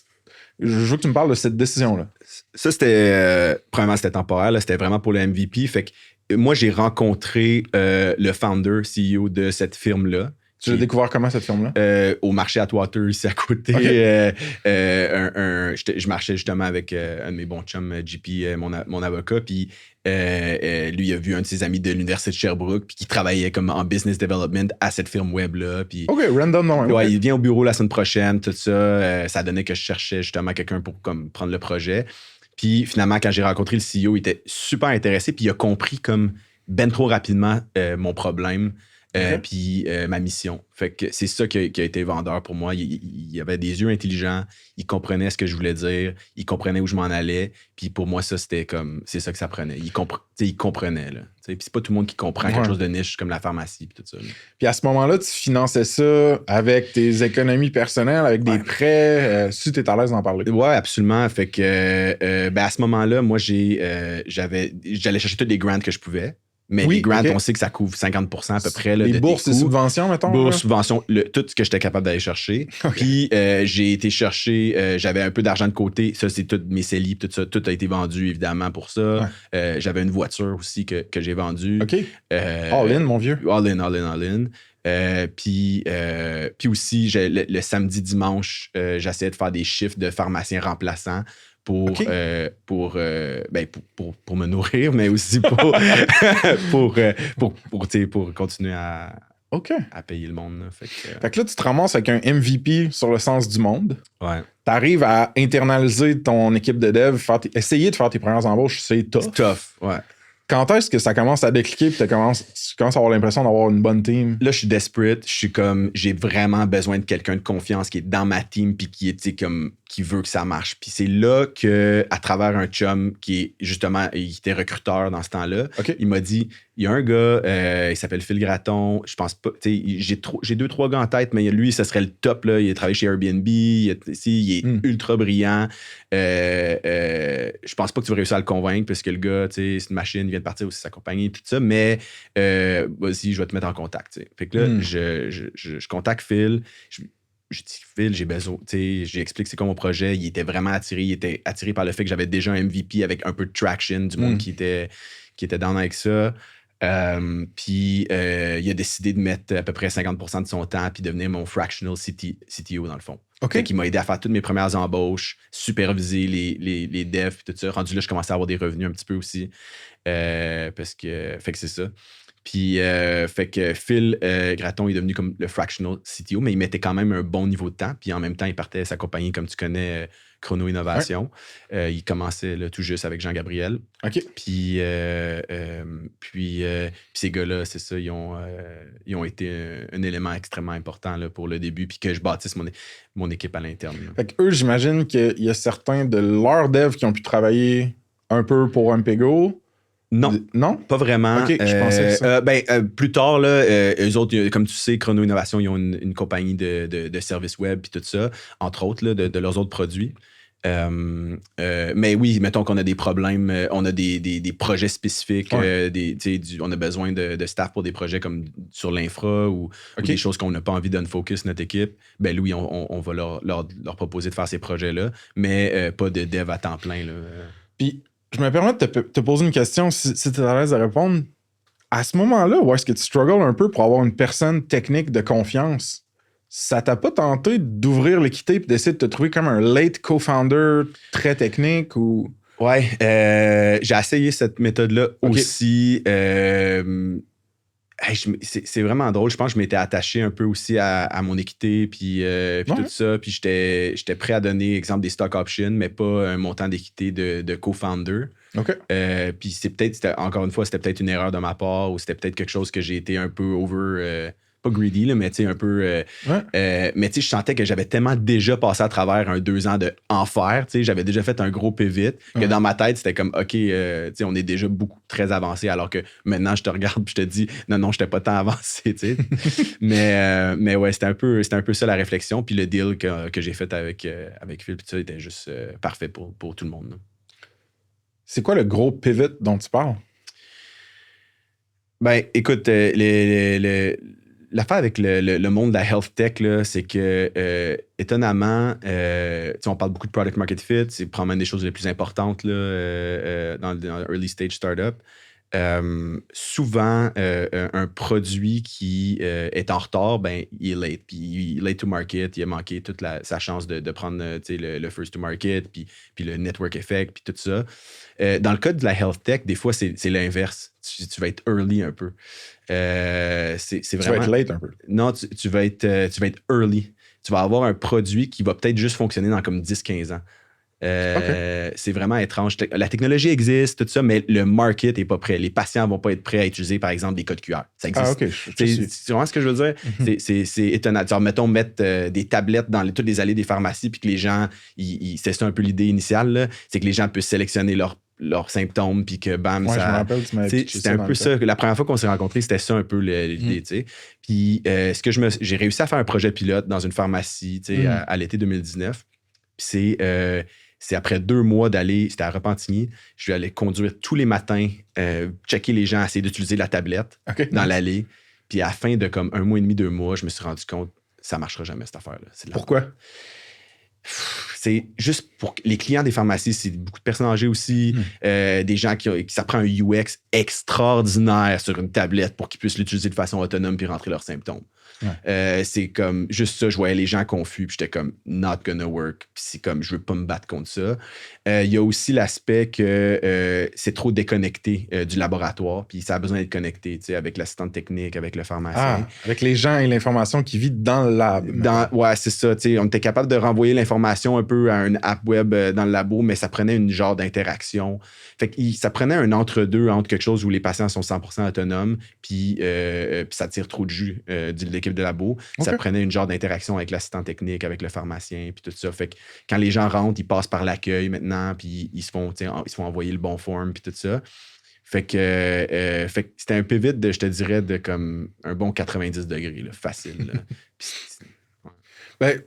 je veux que tu me parles de cette décision-là. Ça, c'était... premièrement, c'était temporaire. Là, c'était vraiment pour le MVP. Fait que moi, j'ai rencontré le founder, CEO de cette firme-là. Tu l'as découvert comment, cette firme-là? Au marché Atwater, ici à côté. Okay. Je marchais justement avec un de mes bons chums, JP, mon avocat. Puis lui, il a vu un de ses amis de l'Université de Sherbrooke puis qui travaillait comme en business development à cette firme web-là. Puis, OK, random, non. Ouais, il vient au bureau la semaine prochaine, tout ça. Ça donnait que je cherchais justement quelqu'un pour comme, prendre le projet. Puis finalement, quand j'ai rencontré le CEO, il était super intéressé. Puis il a compris comme ben trop rapidement mon problème. Puis ma mission. Fait que c'est ça qui a été vendeur pour moi. Il avait des yeux intelligents, il comprenait ce que je voulais dire, il comprenait où je m'en allais. Puis pour moi, ça, c'était comme, c'est ça que ça prenait. Il comprenait, là. Puis c'est pas tout le monde qui comprend quelque chose de niche comme la pharmacie puis tout ça. Là. Puis à ce moment-là, tu finançais ça avec tes économies personnelles, avec des prêts, si tu es à l'aise d'en parler. Ouais, absolument. Fait que à ce moment-là, moi, j'allais chercher tous les grants que je pouvais. Mais les grants, on sait que ça couvre 50% à peu près. Là, les bourses et subventions, mettons. Bourses, subventions, tout ce que j'étais capable d'aller chercher. Puis j'ai été chercher, j'avais un peu d'argent de côté. Ça, c'est toutes mes CELI, tout ça. Tout a été vendu, évidemment, pour ça. J'avais une voiture aussi que j'ai vendue. OK. All in, mon vieux. All in. Puis aussi, le samedi, dimanche, j'essayais de faire des chiffres de pharmacien remplaçant. Pour me nourrir, mais aussi pour continuer à payer le monde. Là. Fait que là, tu te ramasses avec un MVP sur le sens du monde. Ouais. Tu arrives à internaliser ton équipe de dev, essayer de faire tes premières embauches, c'est tough. C'est tough, ouais. Quand est-ce que ça commence à décliquer et tu commences à avoir l'impression d'avoir une bonne team? Là, je suis desperate. Je suis comme, j'ai vraiment besoin de quelqu'un de confiance qui est dans ma team puis qui est, comme, qui veut que ça marche. Puis c'est là que, à travers un chum qui est justement, il était recruteur dans ce temps-là, il m'a dit, il y a un gars, il s'appelle Phil Gratton. Je pense pas, j'ai 2-3 gars en tête, mais lui, ça serait le top. Là. Il a travaillé chez Airbnb. Il est ultra brillant. Je pense pas que tu vas réussir à le convaincre parce que le gars, c'est une machine, il vient de partir aussi sa compagnie, tout ça. Mais vas-y, je vais te mettre en contact. T'sais. Fait que là, je contacte Phil. Je dis, Phil, j'ai besoin, j'explique c'est quoi mon projet. Il était vraiment attiré. Il était attiré par le fait que j'avais déjà un MVP avec un peu de traction, du monde qui était down avec ça. Puis il a décidé de mettre à peu près 50% de son temps puis devenir mon fractional CTO dans le fond. Fait qu'il m'a aidé à faire toutes mes premières embauches, superviser les devs puis tout ça. Rendu là, je commençais à avoir des revenus un petit peu aussi. Parce que c'est ça. Puis, fait que Phil Gratton est devenu comme le fractional CTO, mais il mettait quand même un bon niveau de temps. Puis en même temps, il partait sa compagnie, comme tu connais, Chrono Innovation. Il commençait là, tout juste avec Jean-Gabriel. OK. Puis ces gars-là, c'est ça, ils ont été un élément extrêmement important là, pour le début, puis que je bâtisse mon équipe à l'interne. Là. Fait qu'eux, j'imagine qu'il y a certains de leurs devs qui ont pu travailler un peu pour Ampego. Non, pas vraiment. OK, je pensais ça. Plus tard, là, eux autres, comme tu sais, Chrono Innovation, ils ont une compagnie de services web et tout ça, entre autres, là, de leurs autres produits. Mais oui, mettons qu'on a des problèmes, on a des projets spécifiques, on a besoin de staff pour des projets comme sur l'infra ou des choses qu'on n'a pas envie d'unfocus notre équipe. Ben oui, on va leur proposer de faire ces projets-là, mais pas de dev à temps plein. Là. Puis, je me permets de te poser une question, si tu es à l'aise de répondre. À ce moment-là, où est-ce que tu struggles un peu pour avoir une personne technique de confiance, ça t'a pas tenté d'ouvrir l'équité et d'essayer de te trouver comme un late co-founder très technique ou... Ouais, j'ai essayé cette méthode-là aussi. C'est vraiment drôle. Je pense que je m'étais attaché un peu aussi à mon équité puis tout ça. Puis j'étais prêt à donner, exemple, des stock options, mais pas un montant d'équité de co-founder. OK. Puis encore une fois, c'était peut-être une erreur de ma part ou c'était peut-être quelque chose que j'ai été un peu pas greedy, là, mais tu sais, un peu. Mais tu sais, je sentais que j'avais tellement déjà passé à travers un 2 ans de enfer. Tu sais, j'avais déjà fait un gros pivot que dans ma tête, c'était comme, OK, tu sais, on est déjà beaucoup très avancé, alors que maintenant, je te regarde et je te dis, non, je n'étais pas tant avancé, tu sais. mais ouais, c'était un peu ça la réflexion. Puis le deal que j'ai fait avec Phil, puis ça était juste parfait pour tout le monde. Là. C'est quoi le gros pivot dont tu parles? Ben, écoute, l'affaire avec le monde de la health tech, là, c'est que, étonnamment, on parle beaucoup de product market fit, c'est probablement des choses les plus importantes là, dans le early stage startup. Souvent, un produit qui est en retard, ben, il est late. Puis il est late to market, il a manqué toute sa chance de prendre le first to market, puis le network effect, puis tout ça. Dans le cas de la health tech, des fois, c'est l'inverse. Tu vas être early un peu. C'est vraiment... Tu vas être late un peu. Non, tu vas être early. Tu vas avoir un produit qui va peut-être juste fonctionner dans comme 10-15 ans. C'est vraiment étrange. La technologie existe, tout ça, mais le market n'est pas prêt. Les patients ne vont pas être prêts à utiliser, par exemple, des codes QR. Ça existe. OK. C'est vraiment ce que je veux dire. C'est étonnant. Genre, mettons, mettre des tablettes dans toutes les allées des pharmacies, puis que les gens, c'est ça un peu l'idée initiale, là, c'est que les gens puissent sélectionner leurs symptômes, puis que bam, ça... je me rappelle, c'était un peu ça. La première fois qu'on s'est rencontrés, c'était ça un peu l'idée, tu sais. Puis, j'ai réussi à faire un projet pilote dans une pharmacie, tu sais, à l'été 2019. Puis c'est après 2 mois d'aller, c'était à Repentigny, je suis allé conduire tous les matins, checker les gens, essayer d'utiliser la tablette dans l'allée. Puis à la fin de comme 1 mois et demi, 2 mois, je me suis rendu compte ça ne marchera jamais, cette affaire-là. Pourquoi? C'est juste pour les clients des pharmacies, c'est beaucoup de personnes âgées aussi, des gens qui ça prend un UX extraordinaire sur une tablette pour qu'ils puissent l'utiliser de façon autonome puis rentrer leurs symptômes. C'est comme juste ça, je voyais les gens confus puis j'étais comme not gonna work, puis c'est comme je veux pas me battre contre ça. Il y a aussi l'aspect que c'est trop déconnecté du laboratoire, puis ça a besoin d'être connecté, tu sais, avec l'assistante technique, avec le pharmacien. Avec les gens et l'information qui vit dans le lab. Ouais, c'est ça, tu sais, on était capable de renvoyer l'information un peu à une app web dans le labo, mais ça prenait une genre d'interaction. Fait que ça prenait un entre-deux entre quelque chose où les patients sont 100% autonomes, puis ça tire trop de jus de l'équipe de labo. Ça prenait une genre d'interaction avec l'assistant technique, avec le pharmacien, puis tout ça. Fait que quand les gens rentrent, ils passent par l'accueil maintenant, puis ils se font envoyer le bon form, puis tout ça. Fait que c'était un pivot de, je te dirais, de comme un bon 90 degrés, là, facile. Là. Ben,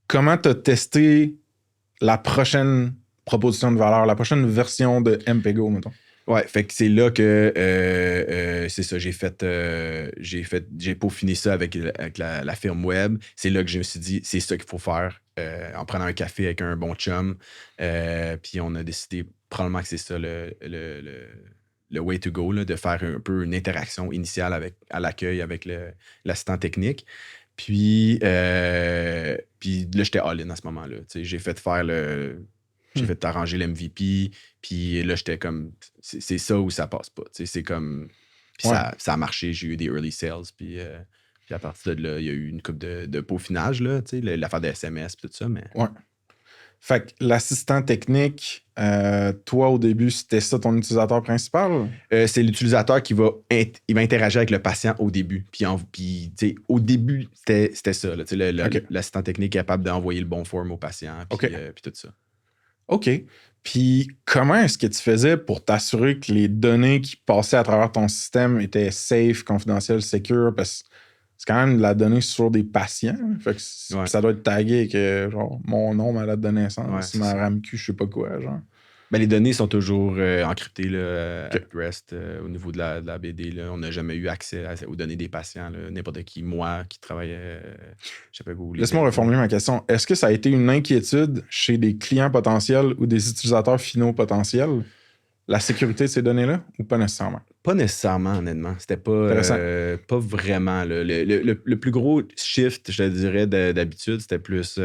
comment tu as testé la prochaine proposition de valeur, la prochaine version de MPGO, mettons? Ouais, fait que c'est là que c'est ça, j'ai peaufiné ça avec la firme web. C'est là que je me suis dit, c'est ça qu'il faut faire en prenant un café avec un bon chum. Puis on a décidé probablement que c'est ça le way to go, là, de faire un peu une interaction initiale à l'accueil avec l'assistant technique. Puis là, j'étais all-in à ce moment-là. J'ai fait faire j'ai fait arranger l'MVP, puis là, j'étais comme, c'est ça ou ça passe pas. C'est comme, puis ça a marché, j'ai eu des early sales, puis à partir de là, il y a eu une couple de peaufinage, là, l'affaire de SMS, puis tout ça, mais... Ouais. Fait que l'assistant technique, toi, au début, c'était ça ton utilisateur principal? C'est l'utilisateur qui va interagir avec le patient au début. Puis au début, c'était ça. L'assistant technique est capable d'envoyer le bon form au patient, puis tout ça. OK. Puis comment est-ce que tu faisais pour t'assurer que les données qui passaient à travers ton système étaient safe, confidentielles, secure? Parce que c'est quand même de la donnée sur des patients. Fait que ça doit être tagué avec genre mon nom, ma date de naissance, ma RAMQ, je sais pas quoi, genre. Ben, les données sont toujours encryptées là, at rest au niveau de la BD. Là. On n'a jamais eu accès aux données des patients. N'importe qui, moi, qui travaillais, je sais pas où. Laisse-moi reformuler ma question. Est-ce que ça a été une inquiétude chez des clients potentiels ou des utilisateurs finaux potentiels? la sécurité de ces données-là ou pas nécessairement? Pas nécessairement, honnêtement. C'était pas vraiment. Là. Le plus gros shift, je te dirais, d'habitude, c'était plus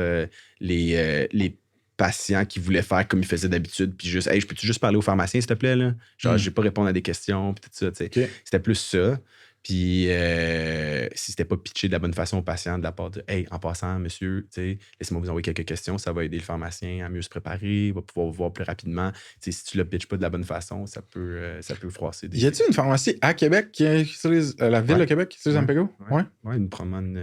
les patients qui voulaient faire comme ils faisaient d'habitude, puis juste, hey, je peux-tu juste parler au pharmacien, s'il te plaît? Là? Genre, je vais pas répondre à des questions, puis tout ça. Okay. C'était plus ça. Puis, si c'était pas pitché de la bonne façon au patient, de la part de hey, en passant, monsieur, laissez-moi vous envoyer quelques questions, ça va aider le pharmacien à mieux se préparer, il va pouvoir vous voir plus rapidement. Si tu le pitches pas de la bonne façon, ça peut froisser des. Y a-t-il une pharmacie à Québec qui utilise, la ville de Québec qui utilise Ampego? Ouais, probablement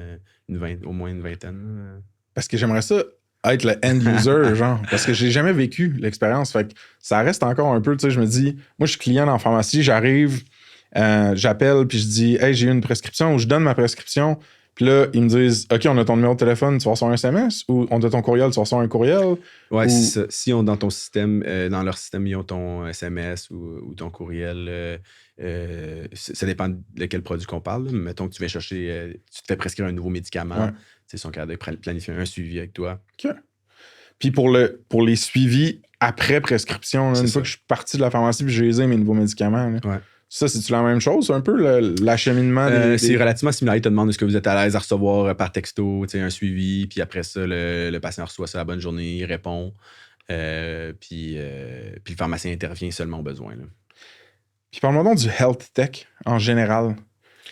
au moins une vingtaine. Parce que j'aimerais ça être le end user, genre, parce que j'ai jamais vécu l'expérience. Fait que ça reste encore un peu, tu sais, je me dis, moi, je suis client dans la pharmacie, j'arrive. J'appelle puis je dis hey, j'ai eu une prescription ou je donne ma prescription puis là ils me disent OK, on a ton numéro de téléphone, tu vas recevoir un SMS ou on a ton courriel, tu vas recevoir un courriel. Ouais, c'est ça. Si on dans ton système, dans leur système, ils ont ton SMS ou ton courriel, ça dépend de quel produit qu'on parle. Là. Mettons que tu viens chercher, tu te fais prescrire un nouveau médicament, ils sont capables de planifier un suivi avec toi. OK. Puis pour les suivis après prescription, là, une fois que je suis parti de la pharmacie puis j'ai mes nouveaux médicaments. Là. Ouais. Ça, c'est-tu la même chose, un peu, l'acheminement? C'est relativement similaire. Ils te demandent est-ce que vous êtes à l'aise à recevoir par texto un suivi, puis après ça, le patient reçoit ça la bonne journée, il répond, puis le pharmacien intervient seulement au besoin. Là. Puis parle-moi donc du health tech en général.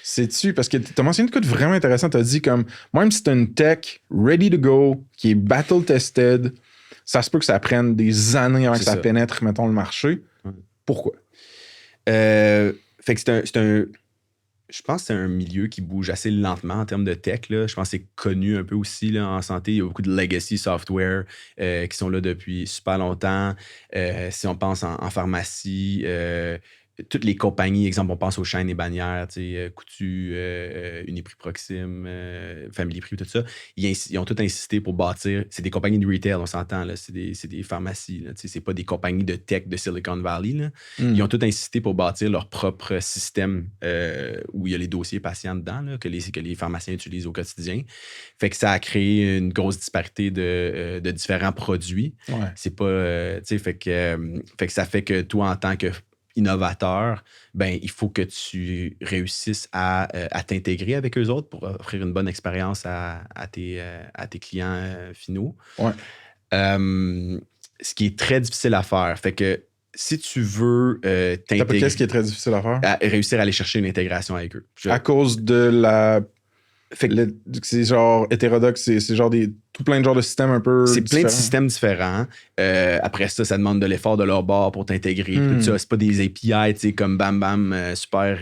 Sais-tu, parce que tu as mentionné de quoi vraiment intéressant, tu as dit comme, même si tu as une tech ready to go, qui est battle-tested, ça se peut que ça prenne des années avant que ça pénètre, mettons, le marché. Ouais. Pourquoi? Fait que c'est un. Je pense que c'est un milieu qui bouge assez lentement en termes de tech. Là. Je pense que c'est connu un peu aussi là, en santé. Il y a beaucoup de legacy software qui sont là depuis super longtemps. Si on pense en pharmacie, toutes les compagnies, exemple, on pense aux chaînes et bannières, Coutu, Uniprix Proxime, Family Prix, tout ça, ils ont tout insisté pour bâtir. C'est des compagnies de retail, on s'entend, là, c'est des pharmacies. Là, c'est pas des compagnies de tech de Silicon Valley. Là. Ils ont tout insisté pour bâtir leur propre système où il y a les dossiers patients dedans, là, que les pharmaciens utilisent au quotidien. Fait que ça a créé une grosse disparité de différents produits. Ouais. C'est pas. Fait que ça fait que toi, en tant que innovateur, ben, il faut que tu réussisses à t'intégrer avec eux autres pour offrir une bonne expérience à tes clients finaux. Ouais. Ce qui est très difficile à faire. Fait que si tu veux t'intégrer... Qu'est-ce qui est très difficile à faire? Réussir à aller chercher une intégration avec eux. À cause de la... Fait que c'est genre hétérodoxe, c'est genre tout plein de genres de systèmes un peu c'est différents. Plein de systèmes différents. Après ça demande de l'effort de leur bord pour t'intégrer. Tout ça, c'est pas des API, comme Bam Bam, super,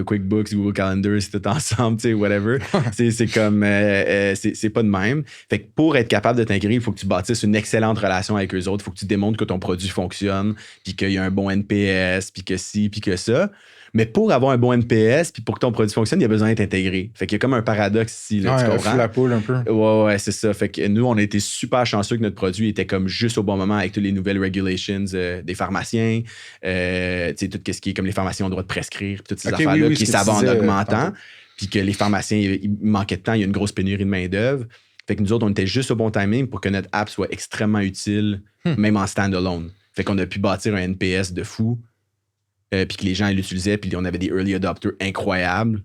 QuickBooks, Google Calendar, c'est tout ensemble, whatever. c'est comme, c'est pas de même. Fait que pour être capable de t'intégrer, il faut que tu bâtisses une excellente relation avec eux autres. Il faut que tu démontres que ton produit fonctionne, puis qu'il y a un bon NPS, puis que ci, puis que ça. Mais pour avoir un bon NPS, puis pour que ton produit fonctionne, il y a besoin d'être intégré. Fait qu'il y a comme un paradoxe ici, là, tu comprends? La poule un peu. Ouais, c'est ça. Fait que nous, on a été super chanceux que notre produit était comme juste au bon moment avec toutes les nouvelles regulations des pharmaciens. Tout ce qui est comme les pharmaciens ont le droit de prescrire, puis toutes ces affaires-là qui s'avent en augmentant. Puis que les pharmaciens, il manquait de temps, il y a une grosse pénurie de main-d'œuvre. Fait que nous autres, on était juste au bon timing pour que notre app soit extrêmement utile, même en standalone. Fait qu'on a pu bâtir un NPS de fou. Puis que les gens l'utilisaient, puis on avait des early adopters incroyables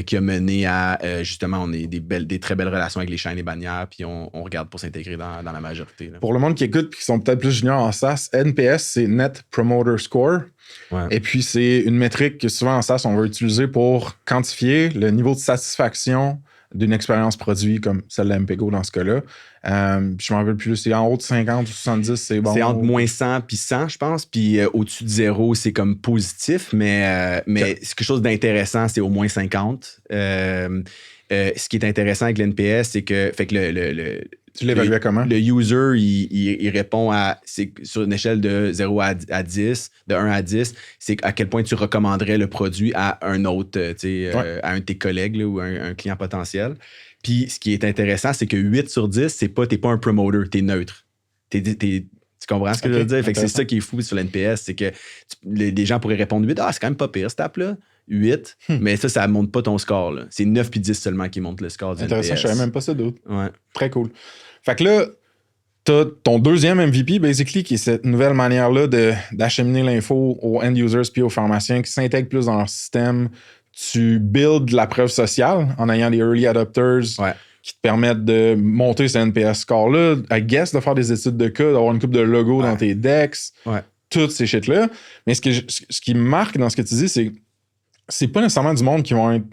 qui a mené à, justement, on a des très belles relations avec les chaînes et bannières, puis on regarde pour s'intégrer dans la majorité. Là. Pour le monde qui écoute et qui sont peut-être plus juniors en SaaS, NPS, c'est Net Promoter Score. Ouais. Et puis, c'est une métrique que souvent en SaaS, on va utiliser pour quantifier le niveau de satisfaction d'une expérience produit comme celle de Ampego dans ce cas-là. Je m'en rappelle plus, c'est en haut de 50 ou 70, c'est bon. C'est entre moins 100 puis 100, je pense. Puis au-dessus de 0, c'est comme positif, mais c'est quelque chose d'intéressant, c'est au moins 50. Ce qui est intéressant avec l'NPS, c'est que, tu l'évaluais comment? Le user, il répond c'est sur une échelle de 0 à 10, de 1 à 10, c'est à quel point tu recommanderais le produit à un autre, à un de tes collègues là, ou un client potentiel. Puis ce qui est intéressant, c'est que 8 sur 10, t'es pas un promoter, t'es neutre. Tu comprends ce que je veux dire? Fait que c'est ça qui est fou sur l'NPS, c'est que les gens pourraient répondre 8, c'est quand même pas pire cette app-là. 8, mais ça monte pas ton score. Là. C'est 9 puis 10 seulement qui monte le score du Intéressant, NPS. je savais même pas ça d'autre. Ouais. Très cool. Fait que là, t'as ton deuxième MVP, basically, qui est cette nouvelle manière-là d'acheminer l'info aux end-users puis aux pharmaciens qui s'intègrent plus dans leur système. Tu builds la preuve sociale en ayant des early adopters qui te permettent de monter ce NPS score-là, I guess, de faire des études de cas, d'avoir une couple de logos dans tes decks, toutes ces shit-là. Mais ce qui me marque dans ce que tu dis, c'est pas nécessairement du monde qui vont être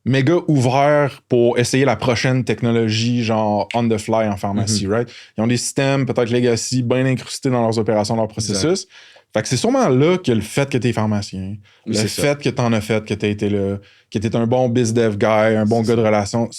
méga ouverts pour essayer la prochaine technologie, genre on the fly en pharmacie, right? Ils ont des systèmes, peut-être legacy, bien incrustés dans leurs opérations, leurs processus. Fait que c'est sûrement là que le fait que t'es pharmacien, le fait que t'en as fait, que t'as été là, que t'es un bon biz dev guy, un bon gars de relations,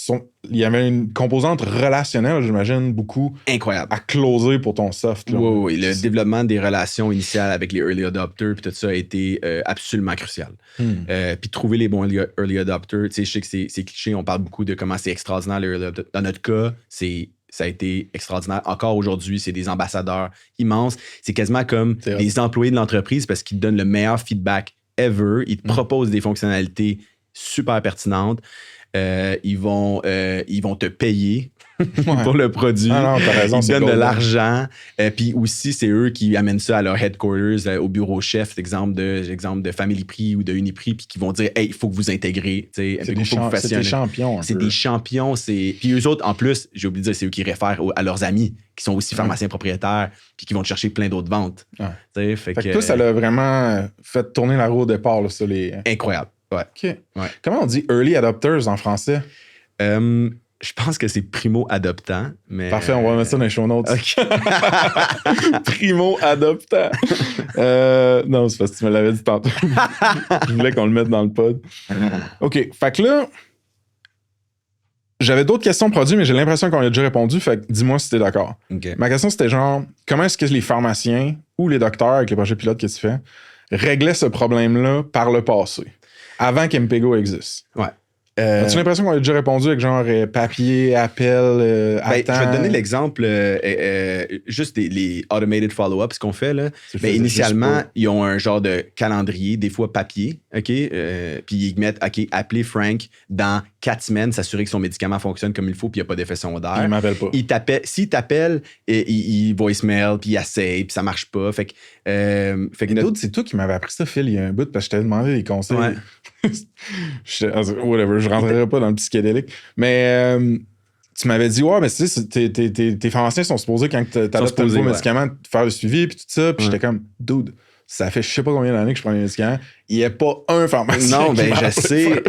il y avait une composante relationnelle, j'imagine, beaucoup incroyable à closer pour ton soft. Là. Oui, le développement des relations initiales avec les early adopters puis tout ça a été absolument crucial. Puis trouver les bons early adopters, tu sais, je sais que c'est cliché, on parle beaucoup de comment c'est extraordinaire les early adopters. Dans notre cas, ça a été extraordinaire. Encore aujourd'hui, c'est des ambassadeurs immenses. C'est quasiment comme des employés de l'entreprise parce qu'ils te donnent le meilleur feedback ever. Ils te proposent des fonctionnalités super pertinentes. Ils vont te payer pour le produit. Non, t'as raison, ils donnent de l'argent. Puis aussi, c'est eux qui amènent ça à leur headquarters, au bureau chef, exemple de Family Prix ou de Uniprix, puis qui vont dire « Hey, il faut que vous intégrez. » C'est des champions. C'est des champions. Puis eux autres, en plus, j'ai oublié de dire, c'est eux qui réfèrent à leurs amis qui sont aussi pharmaciens propriétaires puis qui vont te chercher plein d'autres ventes. Fait que toi, ça l'a vraiment fait tourner la roue au départ. Là, ça, Incroyable. OK. Comment on dit early adopters en français? Je pense que c'est primo-adoptant. Mais... Parfait, on va mettre ça dans les show notes. Okay. Primo-adoptant. Non, c'est parce que tu me l'avais dit tantôt. Je voulais qu'on le mette dans le pod. OK, fait que là, j'avais d'autres questions produits, mais j'ai l'impression qu'on y a déjà répondu. Fait que dis-moi si t'es d'accord. Okay. Ma question, c'était genre, comment est-ce que les pharmaciens ou les docteurs, avec les projets pilotes que tu fais, réglaient ce problème-là par le passé, avant qu'Mpego existe? Ouais. As-tu l'impression qu'on a déjà répondu avec genre papier, appel, attends? Je vais te donner l'exemple, juste les automated follow-ups qu'on fait. Là. Initialement, ils ont un genre de calendrier, des fois papier, OK? Puis ils mettent, OK, appelez Frank dans 4 semaines, s'assurer que son médicament fonctionne comme il faut, puis il n'y a pas d'effet secondaire. Il m'appelle pas. S'il t'appelle, il voicemail, puis il essaye, puis ça marche pas. Fait que c'est toi qui m'avais appris ça, Phil, il y a un bout, parce que je t'avais demandé des conseils. Ouais. Whatever, je rentrerai pas dans le psychédélique. Mais tu m'avais dit, ouais, mais tu sais, tes pharmaciens sont supposés, quand tu adoptes un nouveau médicament, faire le suivi, puis tout ça. Puis j'étais comme, dude, ça fait je sais pas combien d'années que je prends les médicaments. Il n'y a pas un pharmacien. Non, ben je sais.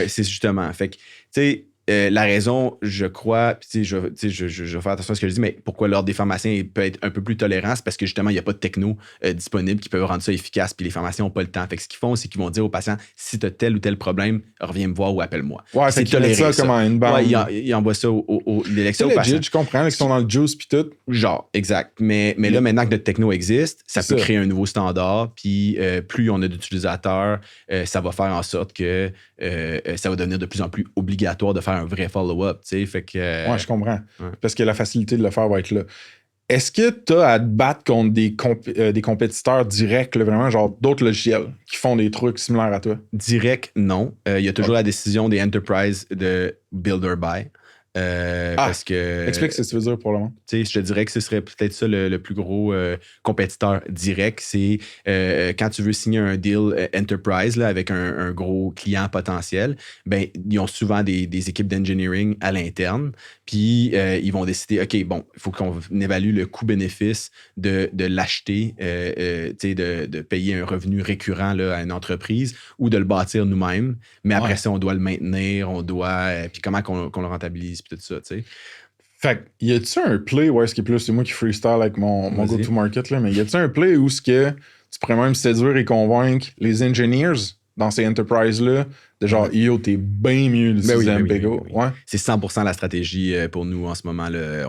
C'est justement. Fait que, tu sais, la raison, je crois, puis je vais faire attention à ce que je dis, mais pourquoi l'ordre des pharmaciens peut être un peu plus tolérant, c'est parce que justement, il n'y a pas de techno disponible qui peut rendre ça efficace, puis les pharmaciens n'ont pas le temps. Fait que ce qu'ils font, c'est qu'ils vont dire aux patients, si tu as tel ou tel problème, reviens me voir ou appelle-moi. Ouais, c'est toléré ça comme une bande. Ouais, ils envoient ça aux patients. Je comprends, ils sont dans le juice puis tout. Genre, exact. Mais là, maintenant que notre techno existe, ça peut créer un nouveau standard, puis plus on a d'utilisateurs, ça va faire en sorte que ça va devenir de plus en plus obligatoire de faire un vrai follow-up, tu sais, fait que... ouais, je comprends. Ouais. Parce que la facilité de le faire va être là. Est-ce que tu as à te battre contre des compétiteurs directs, là, vraiment, genre d'autres logiciels qui font des trucs similaires à toi? Direct, non. Il y a toujours la décision des enterprises de build or buy. Parce que, explique ce que tu veux dire pour le moment. Je te dirais que ce serait peut-être ça le plus gros compétiteur direct. C'est quand tu veux signer un deal enterprise là, avec un gros client potentiel, ben, ils ont souvent des équipes d'engineering à l'interne. Puis ils vont décider, OK, bon, il faut qu'on évalue le coût-bénéfice de l'acheter, de payer un revenu récurrent là, à une entreprise ou de le bâtir nous-mêmes. Mais après ça, on doit le maintenir, on doit. Puis comment qu'on le rentabilise, puis tout ça, tu sais. Fait que, y a-tu un play, ou est-ce que plus c'est moi qui freestyle avec mon go-to-market, là, mais y a-tu un play où ce que tu pourrais même séduire et convaincre les engineers dans ces enterprises-là de genre, yo, t'es bien mieux d'utiliser Mpego? Oui. Ouais. C'est 100% la stratégie pour nous en ce moment. Là.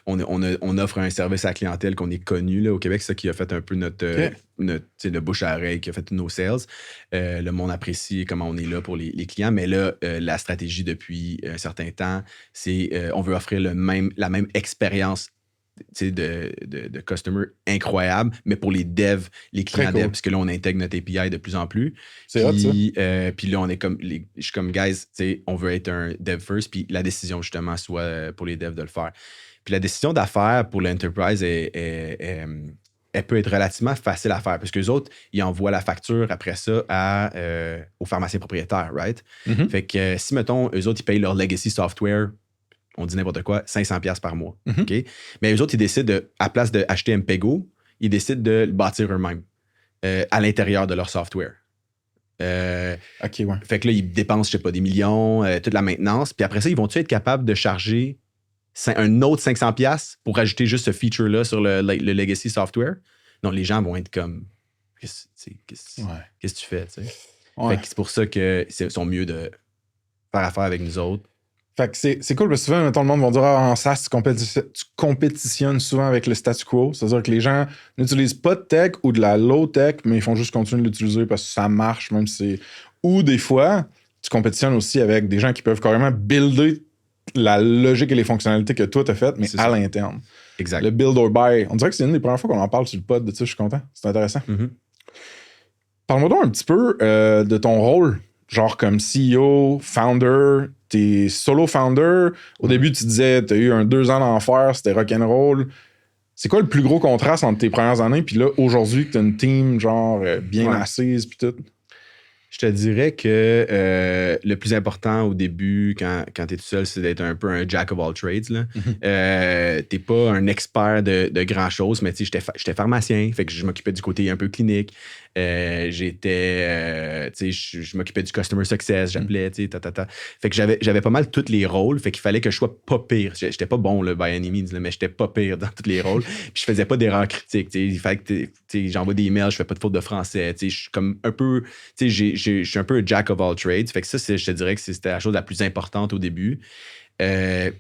On offre un service à la clientèle qu'on est connu là, au Québec. C'est ça qui a fait un peu notre bouche à oreille, qui a fait nos sales. Le monde apprécie comment on est là pour les clients. Mais là, la stratégie depuis un certain temps, c'est on veut offrir la même expérience de customers incroyables, mais pour les devs, les clients devs, parce que là, on intègre notre API de plus en plus. C'est hot, ça. Puis là, je suis comme, guys, on veut être un dev first, puis la décision, justement, soit pour les devs de le faire. Puis la décision d'affaires pour l'enterprise, elle peut être relativement facile à faire, parce que les autres, ils envoient la facture après ça aux pharmaciens propriétaires, right? Mm-hmm. Fait que si, mettons, eux autres, ils payent leur legacy software, on dit n'importe quoi, 500$ par mois. Mm-hmm. OK? Mais eux autres, ils décident, à place d'acheter Mpego, ils décident de le bâtir eux-mêmes à l'intérieur de leur software. OK, ouais. Fait que là, ils dépensent, je sais pas, des millions, toute la maintenance. Puis après ça, ils vont-tu être capables de charger un autre 500$ pour rajouter juste ce feature-là sur le legacy software? Non, les gens vont être comme, qu'est-ce que tu fais? Ouais. Fait que c'est pour ça qu'ils sont mieux de faire affaire avec nous autres. Fait que c'est cool parce que souvent, mettons, le monde va dire en SaaS, tu compétitionnes souvent avec le statu quo. C'est-à-dire que les gens n'utilisent pas de tech ou de la low tech, mais ils font juste continuer de l'utiliser parce que ça marche, même si c'est. Ou des fois, tu compétitionnes aussi avec des gens qui peuvent carrément builder la logique et les fonctionnalités que toi t'as faites, mais à l'interne. Exact. Le build or buy. On dirait que c'est une des premières fois qu'on en parle sur le pod de ça, je suis content. C'est intéressant. Mm-hmm. Parle-moi donc un petit peu de ton rôle, genre comme CEO, founder. T'es solo founder. Au début, tu disais, t'as eu 2 ans d'enfer, c'était rock'n'roll. C'est quoi le plus gros contraste entre tes premières années puis là, aujourd'hui, que t'as une team genre bien assise puis tout? Je te dirais que le plus important au début, quand t'es tout seul, c'est d'être un peu un jack of all trades. Là. Mm-hmm. T'es pas un expert de grand-chose, mais j'étais pharmacien, fait que je m'occupais du côté un peu clinique. Je m'occupais du customer success, j'appelais, Fait que j'avais pas mal tous les rôles, fait qu'il fallait que je sois pas pire. J'étais pas bon, là, by any means, là, mais j'étais pas pire dans tous les rôles. Puis je faisais pas d'erreurs critiques, il fallait que, j'envoie des emails, je fais pas de faute de français, je suis comme un peu, je suis un peu un jack of all trades. Fait que ça, je te dirais que c'était la chose la plus importante au début.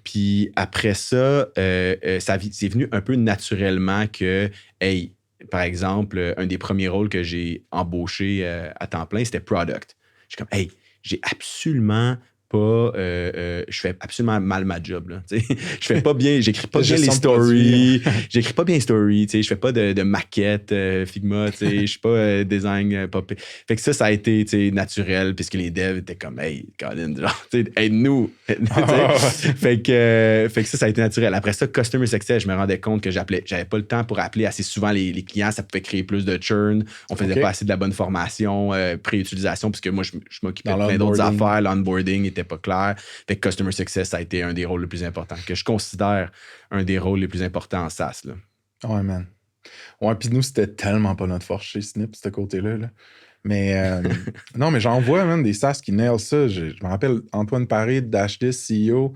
Puis après ça, c'est venu un peu naturellement que, hey, par exemple, un des premiers rôles que j'ai embauché à temps plein, c'était product. Je suis comme, hey, j'ai absolument pas. Je fais absolument mal ma job. Là, je fais pas bien, j'écris pas bien les stories. J'écris pas bien les stories. Je fais pas de maquettes Figma. Je suis pas design pop. Fait que ça a été naturel, puisque les devs étaient comme, hey, Colin, genre, aide-nous. Fait que ça a été naturel. Après ça, Customer Success, je me rendais compte que j'avais pas le temps pour appeler assez souvent les clients. Ça pouvait créer plus de churn. On faisait pas assez de la bonne formation, pré-utilisation, puisque moi, je m'occupais de plein d'autres affaires. L'onboarding était pas clair. Fait que Customer Success, ça a été un des rôles les plus importants, que je considère un des rôles les plus importants en SaaS. Là. Ouais, man. Ouais, puis nous, c'était tellement pas notre force chez Snip, ce côté-là. Là. Mais non, mais j'en vois même des SaaS qui nailent ça. Je me rappelle Antoine Paré de Dashdis, CEO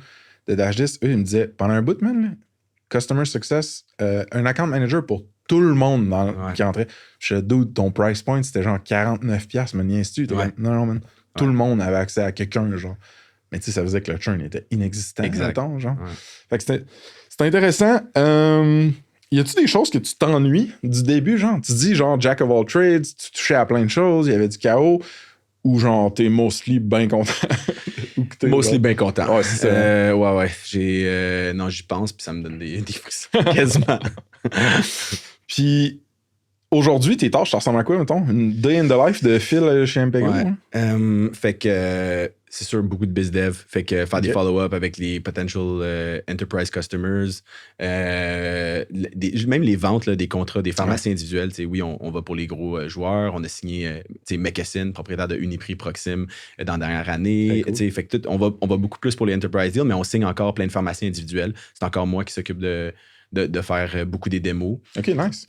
de Dashdis, eux, ils me disaient, pendant un bout, man, là, Customer Success, un account manager pour tout le monde qui entrait. Je disais, dude, ton price point, c'était genre 49$, me niaises-tu? Non, man. Tout le monde avait accès à quelqu'un, genre. Mais tu sais, ça faisait que le churn était inexistant. Mettons, genre. Fait que c'était intéressant. Y a-tu des choses que tu t'ennuies du début, genre? Tu dis, genre, Jack of all trades, tu touchais à plein de choses, il y avait du chaos, ou genre, t'es mostly bien content? Mostly bien content. Ouais, c'est ça. Ouais. Non, j'y pense, puis ça me donne des frissons, quasiment. Puis, aujourd'hui, tes tâches, ça ressemble à quoi, mettons? Une day in the life de Phil chez Mpego? Ouais. Fait que c'est sûr, beaucoup de BizDev. Fait que faire des follow-up avec les potential enterprise customers. Même les ventes là, des contrats des pharmaciens individuels. Oui, on va pour les gros joueurs. On a signé McKesson, propriétaire de Uniprix Proxime dans la dernière année. Cool. Fait que on va beaucoup plus pour les enterprise deals, mais on signe encore plein de pharmaciens individuels. C'est encore moi qui s'occupe de faire beaucoup des démos. OK, nice.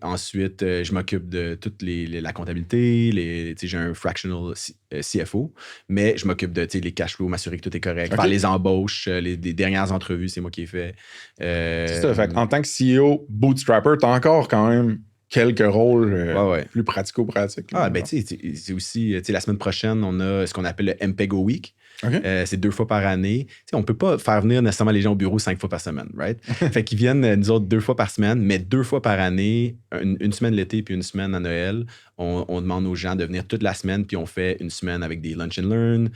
Ensuite, je m'occupe de toute la comptabilité. J'ai un fractional CFO, mais je m'occupe de les cash flows, m'assurer que tout est correct. Faire les embauches, les dernières entrevues, c'est moi qui ai fait. C'est ça. Fait en tant que CEO bootstrapper, t'as encore quand même quelques rôles plus pratico-pratiques. C'est aussi, la semaine prochaine, on a ce qu'on appelle le Mpego Week. OK. C'est 2 fois par année. On ne peut pas faire venir nécessairement les gens au bureau 5 fois par semaine, right? Fait qu'ils viennent, nous autres, 2 fois par semaine, mais 2 fois par année, une semaine l'été puis une semaine à Noël. On demande aux gens de venir toute la semaine, puis on fait une semaine avec des lunch and learn,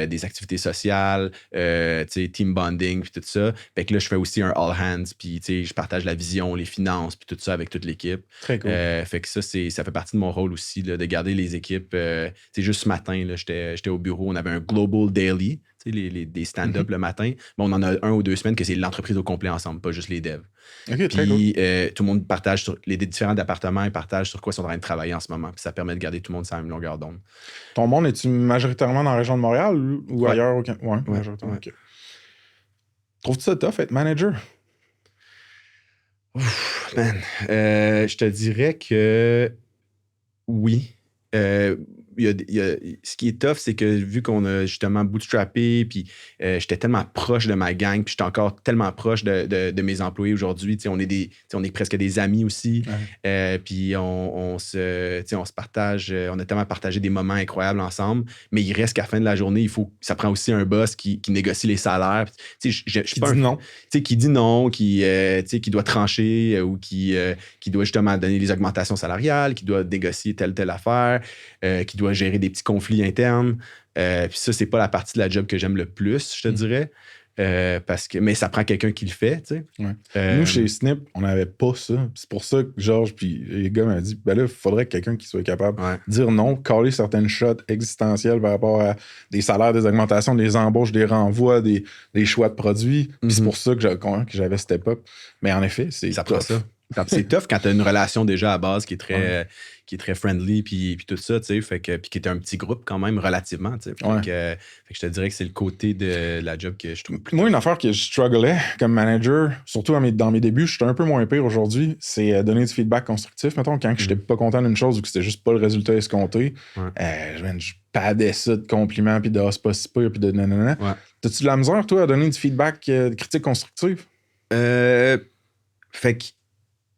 des activités sociales, team bonding, puis tout ça. Fait que là, je fais aussi un all hands, puis je partage la vision, les finances, puis tout ça avec toute l'équipe. Très cool. Fait que ça fait partie de mon rôle aussi, là, de garder les équipes. Juste ce matin, là, j'étais au bureau, on avait un Global Daily, des stand-up le matin. Mais on en a 1 ou 2 semaines que c'est l'entreprise au complet ensemble, pas juste les devs. OK, très Puis cool. tout le monde partage sur les différents départements, ils partagent sur quoi ils sont en train de travailler en ce moment. Puis ça permet de garder tout le monde sur la même longueur d'onde. Ton monde, es-tu majoritairement dans la région de Montréal ou ailleurs? Ouais, majoritairement. Ouais. OK. Trouves-tu ça tough, être manager? Ouf, man. Je te dirais que oui. Ce qui est tough, c'est que vu qu'on a justement bootstrappé, puis j'étais tellement proche de ma gang, puis j'étais encore tellement proche de mes employés aujourd'hui. On est presque des amis aussi. Ouais. Puis on se partage, on a tellement partagé des moments incroyables ensemble, mais il reste qu'à la fin de la journée, ça prend aussi un boss qui négocie les salaires. Qui dit non. Qui dit non, qui doit trancher ou qui doit justement donner les augmentations salariales, qui doit négocier telle affaire, qui doit gérer des petits conflits internes. Puis ça, c'est pas la partie de la job que j'aime le plus, je te dirais. Mais ça prend quelqu'un qui le fait, tu sais. Ouais. Nous, chez Snip, on n'avait pas ça. C'est pour ça que Georges puis les gars m'ont dit, ben là, il faudrait quelqu'un qui soit capable de dire non, caler certaines shots existentielles par rapport à des salaires, des augmentations, des embauches, des renvois, des choix de produits. Puis c'est pour ça que j'avais step up. Mais en effet, ça prend ça. C'est tough quand tu as une relation déjà à base qui est très friendly puis tout ça, tu sais, puis qui est un petit groupe quand même relativement, tu sais. Fait que je te dirais que c'est le côté de la job que je trouve. Moi, une affaire que je strugglais comme manager, surtout dans mes débuts, j'étais un peu moins pire aujourd'hui, c'est donner du feedback constructif. Mettons, quand j'étais pas content d'une chose ou que c'était juste pas le résultat escompté, je padais ça de compliments puis de c'est pas si pire puis de nanana. T'as-tu de la misère, toi, à donner du feedback de critique constructive? Fait que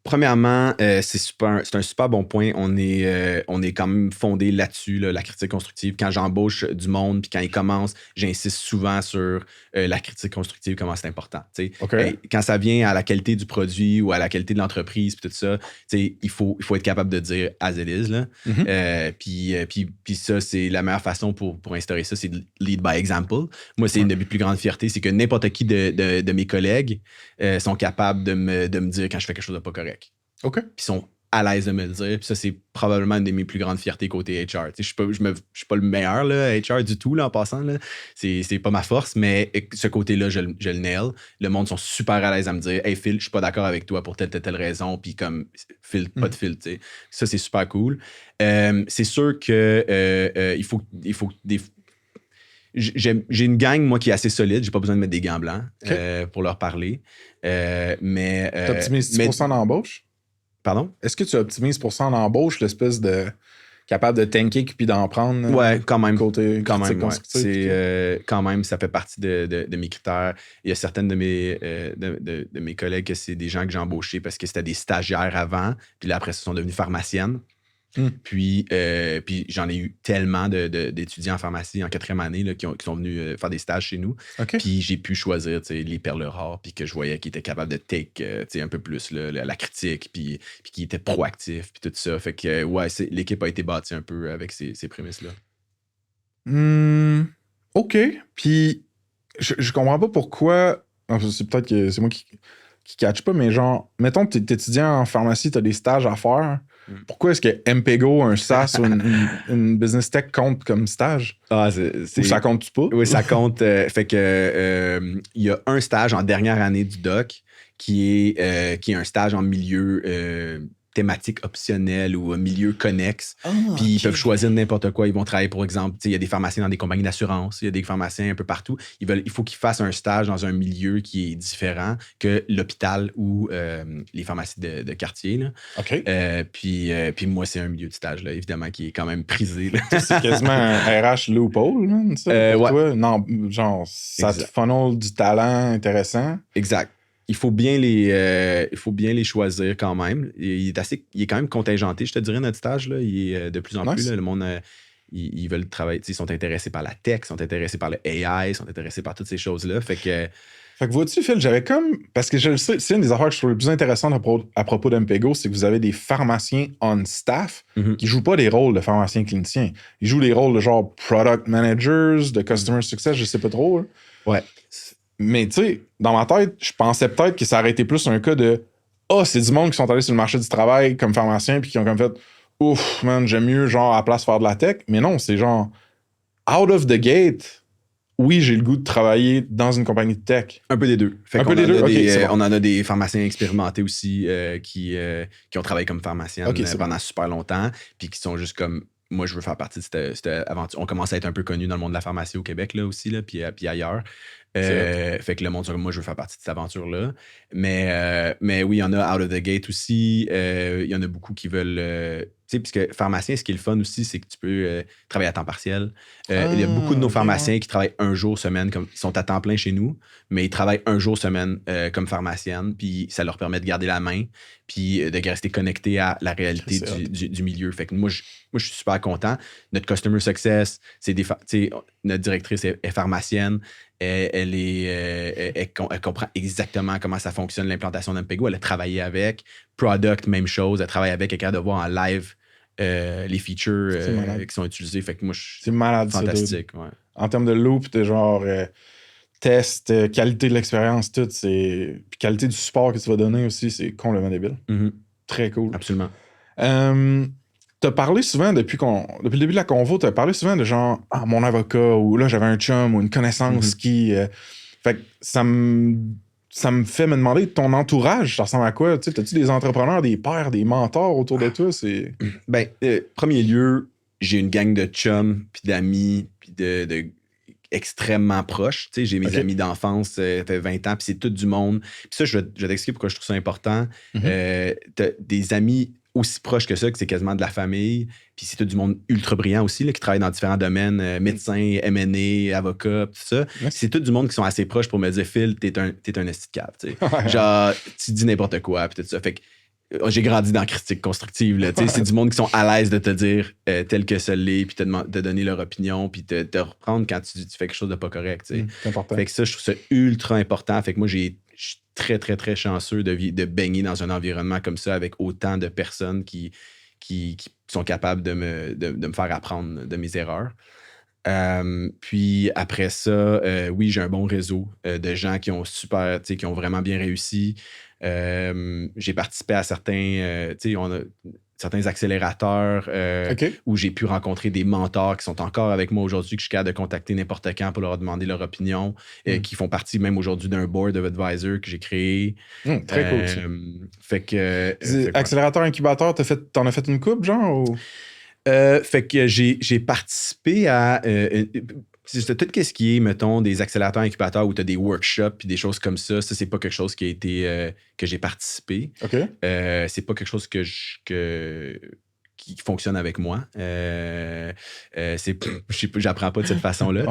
premièrement, c'est un super bon point. On est quand même fondé là-dessus, là, la critique constructive. Quand j'embauche du monde, puis quand ils commencent, j'insiste souvent sur la critique constructive, comment c'est important. Quand ça vient à la qualité du produit ou à la qualité de l'entreprise, puis tout ça, il faut être capable de dire as it is. Là. Puis ça, c'est la meilleure façon pour instaurer ça, c'est de lead by example. Moi, c'est une de mes plus grandes fiertés, c'est que n'importe qui de mes collègues sont capables de me dire quand je fais quelque chose de pas correct. OK. Puis ils sont à l'aise de me le dire. Puis ça, c'est probablement une de mes plus grandes fiertés côté HR. Je suis pas le meilleur là, HR du tout là, en passant. Là. C'est pas ma force, mais ce côté-là, je le nail. Le monde sont super à l'aise à me dire « Hey Phil, je suis pas d'accord avec toi pour telle raison. » Puis comme Phil, pas de Phil. T'sais. Ça, c'est super cool. C'est sûr que il faut j'ai une gang, moi, qui est assez solide. J'ai pas besoin de mettre des gants blancs pour leur parler. Mais t'optimises 10% d'embauche? Pardon? Est-ce que tu optimises pour ça en embauche, l'espèce de capable de tanker puis d'en prendre? Ouais, quand même. Côté quand même, c'est quand même, ça fait partie de mes critères. Il y a certaines de mes collègues que c'est des gens que j'ai embauchés parce que c'était des stagiaires avant, puis là, après, ils sont devenus pharmaciennes. Puis j'en ai eu tellement d'étudiants en pharmacie en 4e année là, qui sont venus faire des stages chez nous. Puis j'ai pu choisir les perles rares, puis que je voyais qu'ils étaient capables de take un peu plus la critique, puis qu'ils étaient proactifs, puis tout ça. Fait que l'équipe a été bâtie un peu avec ces prémices-là. OK. Puis je comprends pas pourquoi. C'est peut-être que c'est moi qui catch pas, mais genre, mettons que t'es étudiant en pharmacie, t'as des stages à faire. Pourquoi est-ce que MPEGO, un SaaS ou une business tech compte comme stage? Ou ça compte-tu pas? Oui, ça compte. Fait que il y a un stage en dernière année du doc qui est un stage en milieu thématique optionnelle ou milieu connexe. Puis ils peuvent choisir n'importe quoi. Ils vont travailler, pour exemple, il y a des pharmaciens dans des compagnies d'assurance, il y a des pharmaciens un peu partout. Il faut qu'ils fassent un stage dans un milieu qui est différent que l'hôpital ou les pharmacies de quartier. Là. Puis moi, c'est un milieu de stage, là, évidemment, qui est quand même prisé. Là. C'est quasiment un RH loophole, man, ça, pour toi? Non, genre, ça te funnel du talent intéressant. Exact. Il faut bien les choisir quand même. Il est quand même contingenté, je te dirais, notre stage. Là. Il est de plus en plus. Là, le monde, ils veulent travailler, ils sont intéressés par la tech, ils sont intéressés par le AI, ils sont intéressés par toutes ces choses-là. Fait que vois-tu, Phil, j'avais comme. Parce que je le sais, c'est une des affaires que je trouve les plus intéressantes à propos d'Mpego, c'est que vous avez des pharmaciens on staff qui jouent pas des rôles de pharmaciens cliniciens. Ils jouent des rôles de genre product managers, de customer success, je sais pas trop. Là. Ouais. Mais tu sais, dans ma tête, je pensais peut-être que ça aurait été plus un cas de c'est du monde qui sont allés sur le marché du travail comme pharmacien puis qui ont comme fait ouf, man, j'aime mieux genre à la place faire de la tech. Mais non, c'est genre out of the gate. Oui, j'ai le goût de travailler dans une compagnie de tech. Un peu des deux. Un peu des deux? Okay, on en a des pharmaciens expérimentés aussi qui ont travaillé comme pharmaciens pendant super longtemps, puis qui sont juste comme, moi, je veux faire partie de cette aventure. On commence à être un peu connu dans le monde de la pharmacie au Québec, là, aussi, là, puis ailleurs. Fait que le monde, moi, je veux faire partie de cette aventure-là. Mais oui, il y en a out of the gate aussi. Il y en a beaucoup qui veulent... tu sais, puisque pharmacien, ce qui est le fun aussi, c'est que tu peux travailler à temps partiel. Il y a beaucoup de nos pharmaciens qui travaillent un jour semaine, ils sont à temps plein chez nous, mais ils travaillent un jour semaine comme pharmacienne, puis ça leur permet de garder la main, puis de rester connecté à la réalité du milieu. Fait que moi, je suis super content. Notre customer success, c'est notre directrice est pharmacienne. Elle comprend exactement comment ça fonctionne, l'implantation d'Mpego. Elle a travaillé avec. Product, même chose. Elle travaille avec. Elle est capable de voir en live les features qui sont utilisés. Fait que moi, c'est malade, fantastique. Ouais. En termes de loop, de genre test, qualité de l'expérience, tout, puis qualité du support que tu vas donner aussi, c'est complètement débile. Très cool. Absolument. T'as parlé souvent, depuis le début de la convo, t'as parlé souvent de genre, mon avocat, ou là, j'avais un chum, ou une connaissance qui... fait que ça me fait me demander, ton entourage, ça ressemble à quoi? T'as-tu des entrepreneurs, des pères, des mentors autour de toi? Ben, premier lieu, j'ai une gang de chums, puis d'amis, puis de extrêmement proches. Tu sais, j'ai mes amis d'enfance, ça fait 20 ans, puis c'est tout du monde. Puis ça, je vais t'expliquer pourquoi je trouve ça important. T'as des amis aussi proches que ça, que c'est quasiment de la famille. Puis c'est tout du monde ultra brillant aussi, là, qui travaille dans différents domaines, médecins, M&A, avocats, tout ça. C'est tout du monde qui sont assez proches pour me dire, Phil, t'es un esti de cave, tu sais. Genre, tu dis n'importe quoi, puis tout ça. Fait que j'ai grandi dans la critique constructive. Là, c'est du monde qui sont à l'aise de te dire tel que ça l'est, puis de donner leur opinion, puis te reprendre quand tu fais quelque chose de pas correct. C'est important. Fait que ça, je trouve ça ultra important. Fait que moi, je suis très, très, très chanceux de baigner dans un environnement comme ça avec autant de personnes qui sont capables de me faire apprendre de mes erreurs. Puis après ça, oui, j'ai un bon réseau de gens qui ont qui ont vraiment bien réussi. J'ai participé à certains accélérateurs où j'ai pu rencontrer des mentors qui sont encore avec moi aujourd'hui, que je suis capable de contacter n'importe quand pour leur demander leur opinion, qui font partie même aujourd'hui d'un board of advisors que j'ai créé. Très cool. Fait que... accélérateur, incubateur, t'en as fait une coupe, genre? Ou? Fait que j'ai participé à tout ce qui est, mettons, des accélérateurs incubateurs où tu as des workshops puis des choses comme ça, c'est pas quelque chose qui a été que j'ai participé. C'est pas quelque chose qui fonctionne avec moi. J'apprends pas de cette façon-là.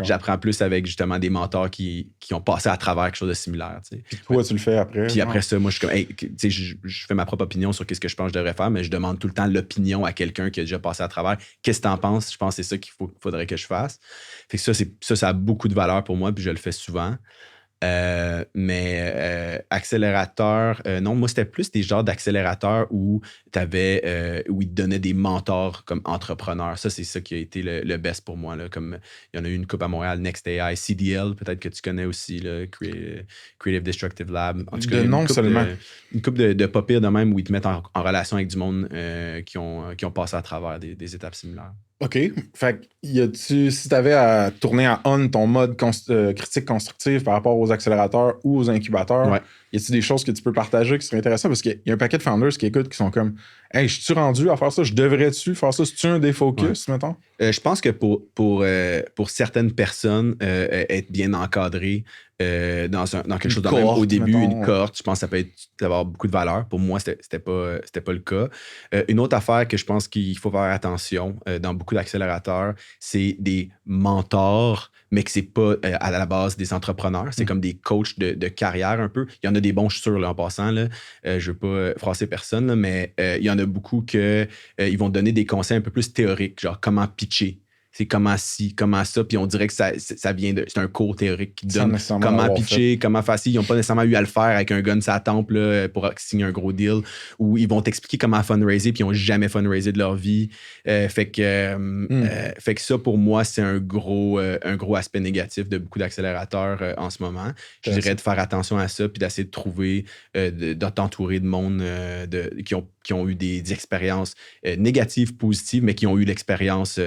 J'apprends plus avec justement des mentors qui ont passé à travers quelque chose de similaire. Puis toi, tu le fais après. Puis après ça, moi, je suis comme, je fais ma propre opinion sur qu'est-ce que je pense que je devrais faire, mais je demande tout le temps l'opinion à quelqu'un qui a déjà passé à travers. Qu'est-ce que tu en penses? Je pense que c'est ça qu'il faudrait que je fasse. Fait que ça a beaucoup de valeur pour moi, puis je le fais souvent. Mais accélérateur, non, moi c'était plus des genres d'accélérateurs où ils te donnaient des mentors comme entrepreneurs. Ça, c'est ça qui a été le best pour moi. Là. Comme il y en a eu une coupe à Montréal, Next AI, CDL, peut-être que tu connais aussi, là, Creative Destructive Lab. En tout cas, une coupe de pas pire de même où ils te mettent en relation avec du monde qui ont passé à travers des étapes similaires. OK. Fait que si tu avais à tourner à on ton mode critique constructive par rapport aux accélérateurs ou aux incubateurs, y a-t-il des choses que tu peux partager qui seraient intéressantes? Parce qu'il y a un paquet de founders qui écoutent qui sont comme hey, je suis rendu à faire ça? Je devrais-tu faire ça? C'est-tu un défocus, mettons? Je pense que pour certaines personnes, être bien encadré dans quelque chose de même au début, mettons, une cohorte, je pense que ça peut avoir beaucoup de valeur. Pour moi, c'était pas le cas. Une autre affaire que je pense qu'il faut faire attention dans beaucoup d'accélérateurs, c'est des mentors, mais que c'est pas à la base des entrepreneurs. C'est comme des coachs de carrière un peu. Il y en a des bons, je suis sûr, là, en passant. Là. Je veux pas froisser personne, là, mais il y en a beaucoup que ils vont donner des conseils un peu plus théoriques, genre comment pitcher. C'est comment ci, comment ça, puis on dirait que ça vient de. C'est un cours théorique qui donne comment pitcher, comment faire ci. Ils n'ont pas nécessairement eu à le faire avec un gun sur la tempe là, pour signer un gros deal, ou ils vont t'expliquer comment fundraiser, puis ils n'ont jamais fundraisé de leur vie. Fait que ça, pour moi, c'est un gros aspect négatif de beaucoup d'accélérateurs en ce moment. Je dirais de faire attention à ça, puis d'essayer de trouver, de t'entourer de monde qui ont eu des expériences négatives, positives, mais qui ont eu l'expérience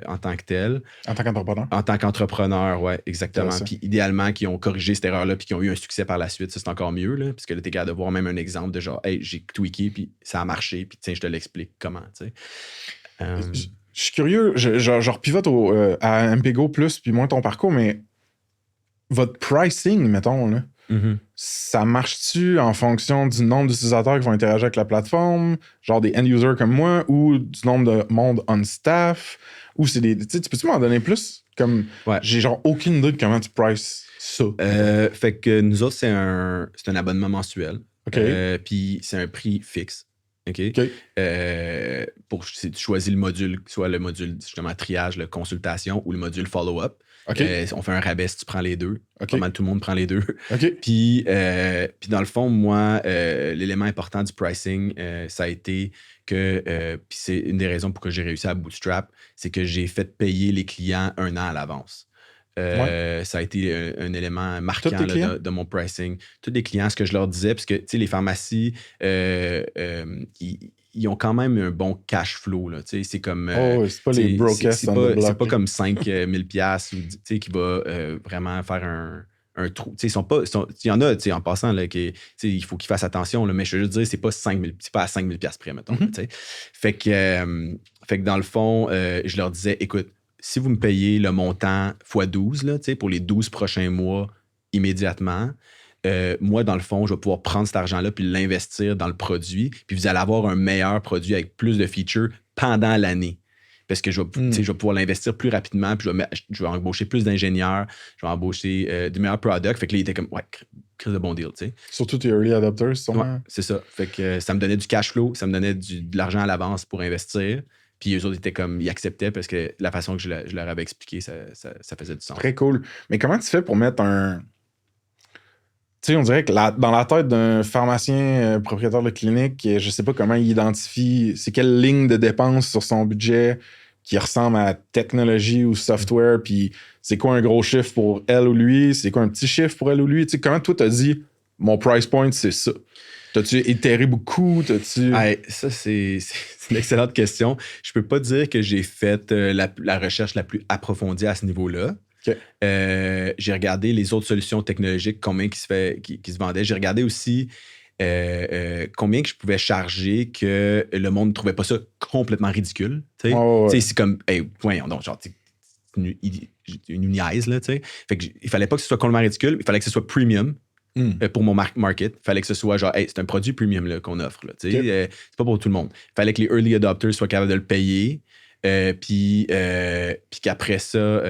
en tant que telle. En tant qu'entrepreneur? En tant qu'entrepreneur, oui, exactement. Puis idéalement, qui ont corrigé cette erreur-là puis qui ont eu un succès par la suite. Ça, c'est encore mieux, là, parce que là, t'es capable de voir même un exemple de genre, hey, j'ai tweaké, puis ça a marché, puis tiens, je te l'explique comment, tu sais. Je suis curieux, je repivote à MPGO+, puis moins ton parcours, mais votre pricing, mettons, là, ça marche-tu en fonction du nombre d'utilisateurs qui vont interagir avec la plateforme, genre des end-users comme moi, ou du nombre de monde on staff, ou c'est des... Tu peux-tu m'en donner plus? Comme, j'ai genre aucune idée de comment tu prices ça. Fait que nous autres, c'est un abonnement mensuel. Puis c'est un prix fixe. OK? Tu choisis le module, soit le module justement triage, la consultation ou le module follow-up. On fait un rabais si tu prends les deux. Pas mal tout le monde prend les deux. Puis dans le fond, moi, l'élément important du pricing, ça a été que, puis c'est une des raisons pour que j'ai réussi à bootstrap, c'est que j'ai fait payer les clients 1 an à l'avance. Ça a été un élément marquant là, de mon pricing. Tous les clients, ce que je leur disais, parce que les pharmacies, ils ont quand même un bon cash flow. Là, c'est comme. c'est pas les broadcasts. C'est pas comme 5 000 $, qui va vraiment faire un trou. Il y en a en passant là, il faut qu'ils fassent attention, là, mais je veux juste dire, c'est pas à 5 000 $ près, mettons. Fait que dans le fond, je leur disais, écoute, si vous me payez le montant x12 là, pour les 12 prochains mois immédiatement, moi, dans le fond, je vais pouvoir prendre cet argent-là puis l'investir dans le produit. Puis vous allez avoir un meilleur produit avec plus de features pendant l'année. Parce que je vais pouvoir l'investir plus rapidement, puis je vais embaucher plus d'ingénieurs, je vais embaucher de meilleurs products. Fait que là, il était comme, crise de bon deal, tu sais. Surtout tes early adopters, sûrement. Ouais, c'est ça. Fait que ça me donnait du cash flow, ça me donnait de l'argent à l'avance pour investir. Puis eux autres étaient comme, ils acceptaient parce que la façon que je leur avais expliqué, ça faisait du sens. Très cool. Mais comment tu fais pour mettre un... Tu sais, on dirait que dans la tête d'un pharmacien propriétaire de clinique, je sais pas comment il identifie, c'est quelle ligne de dépense sur son budget qui ressemble à technologie ou software, puis c'est quoi un gros chiffre pour elle ou lui, c'est quoi un petit chiffre pour elle ou lui. Tu sais, comment toi t'as dit, mon price point, c'est ça? T'as-tu itéré beaucoup? Ça, c'est une excellente question. Je peux pas dire que j'ai fait la recherche la plus approfondie à ce niveau-là. J'ai regardé les autres solutions technologiques, combien qui se vendaient. J'ai regardé aussi combien que je pouvais charger que le monde ne trouvait pas ça complètement ridicule. C'est comme, voyons donc, genre, une niaise, là, tu sais. Fait que il fallait pas que ce soit complètement ridicule, il fallait que ce soit premium. Pour mon market, il fallait que ce soit genre, c'est un produit premium là, qu'on offre. Là, c'est pas pour tout le monde. Il fallait que les early adopters soient capables de le payer. Puis qu'après ça,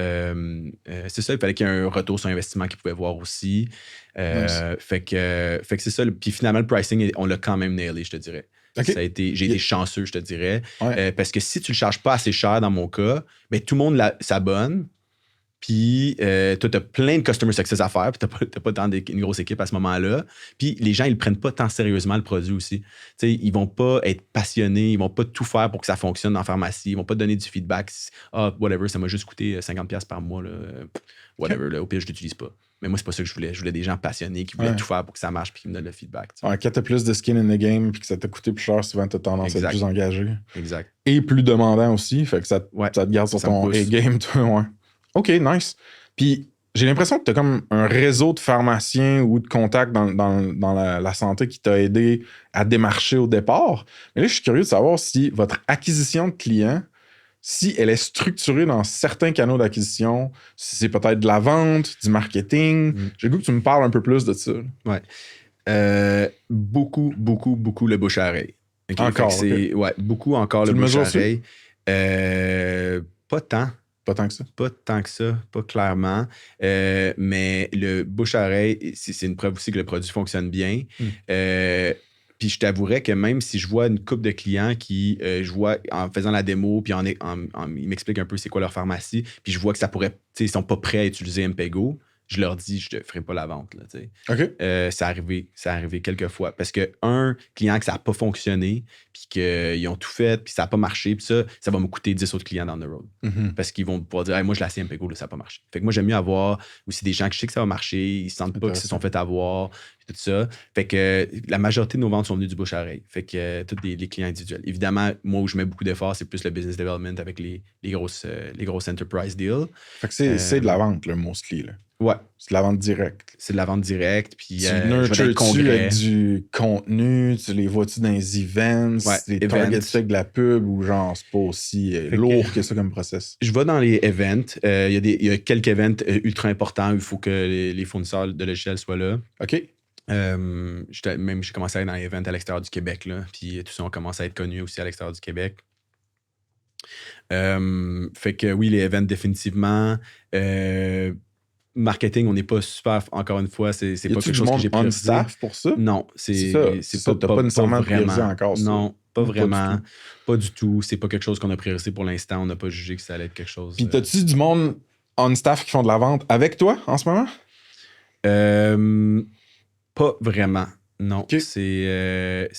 c'est ça, il fallait qu'il y ait un retour sur investissement qu'ils pouvaient voir aussi. Fait que c'est ça. Puis finalement, le pricing, on l'a quand même nailé, je te dirais. J'ai été chanceux, je te dirais. Parce que si tu le charges pas assez cher dans mon cas, ben, tout le monde s'abonne. Puis, toi, tu as plein de customer success à faire, puis tu n'as pas tant une grosse équipe à ce moment-là. Puis, les gens, ils ne prennent pas tant sérieusement le produit aussi. T'sais, ils ne vont pas être passionnés, ils ne vont pas tout faire pour que ça fonctionne en pharmacie, ils ne vont pas donner du feedback. Whatever, ça m'a juste coûté 50$ par mois. Là. Whatever, là, au pire, je ne l'utilise pas. Mais moi, c'est pas ça que je voulais. Je voulais des gens passionnés qui voulaient tout faire pour que ça marche puis qui me donnent le feedback. Quand tu as plus de skin in the game puis que ça t'a coûté plus cher, souvent, tu as tendance à être plus engagé. Exact. Et plus demandant aussi. Fait que ça te garde sur ton A-game, toi. OK, nice. Puis j'ai l'impression que tu as comme un réseau de pharmaciens ou de contacts dans la santé qui t'a aidé à démarcher au départ. Mais là, je suis curieux de savoir si votre acquisition de clients, si elle est structurée dans certains canaux d'acquisition, si c'est peut-être de la vente, du marketing. J'ai le goût que tu me parles un peu plus de ça. Ouais. Beaucoup le bouche à oreille. Okay? Encore, beaucoup encore le bouche à oreille. Pas tant. Pas tant que ça. Pas tant que ça, pas clairement. Mais le bouche-à-oreille, c'est une preuve aussi que le produit fonctionne bien. Puis je t'avouerais que même si je vois une couple de clients qui, je vois en faisant la démo, puis ils m'expliquent un peu c'est quoi leur pharmacie, puis je vois que ça pourrait, tu sais, ils sont pas prêts à utiliser MPEGO, je leur dis, je ne ferai pas la vente. Là, OK. c'est arrivé quelques fois. Parce qu'un client que ça n'a pas fonctionné, puis qu'ils ont tout fait, puis ça n'a pas marché, puis ça va me coûter 10 autres clients down the road. Parce qu'ils vont pouvoir dire, hey, moi, je l'ai essayé MPEGO, là, ça n'a pas marché. Fait que moi, j'aime mieux avoir aussi des gens que je sais que ça va marcher, ils ne sentent pas qu'ils se sont fait avoir, puis tout ça. Fait que la majorité de nos ventes sont venues du bouche à oreille. Fait que tous les clients individuels. Évidemment, moi, où je mets beaucoup d'efforts, c'est plus le business development avec les grosses enterprise deals. Fait que c'est de la vente, le mostly, là. Ouais. C'est de la vente directe. C'est de la vente directe. Puis tu nurtures-tu avec du contenu, tu les vois-tu dans les events, les targets avec de la pub ou genre c'est pas aussi lourd que ça comme process? Je vais dans les events. Il y a quelques events ultra importants où il faut que les fournisseurs de logiciels soient là. OK. J'ai commencé à aller dans les events à l'extérieur du Québec. Là, puis tout ça, on commence à être connus aussi à l'extérieur du Québec. Fait que oui, les events définitivement. Marketing, on n'est pas super, encore une fois, c'est pas quelque chose que j'ai priorisé. Staff pour ça? Non, c'est pas nécessairement priorisé encore. Ça. Non, pas vraiment. Pas du tout. C'est pas quelque chose qu'on a priorisé pour l'instant. On n'a pas jugé que ça allait être quelque chose. Puis t'as-tu du monde on staff qui font de la vente avec toi en ce moment? Pas vraiment. Non, okay. c'est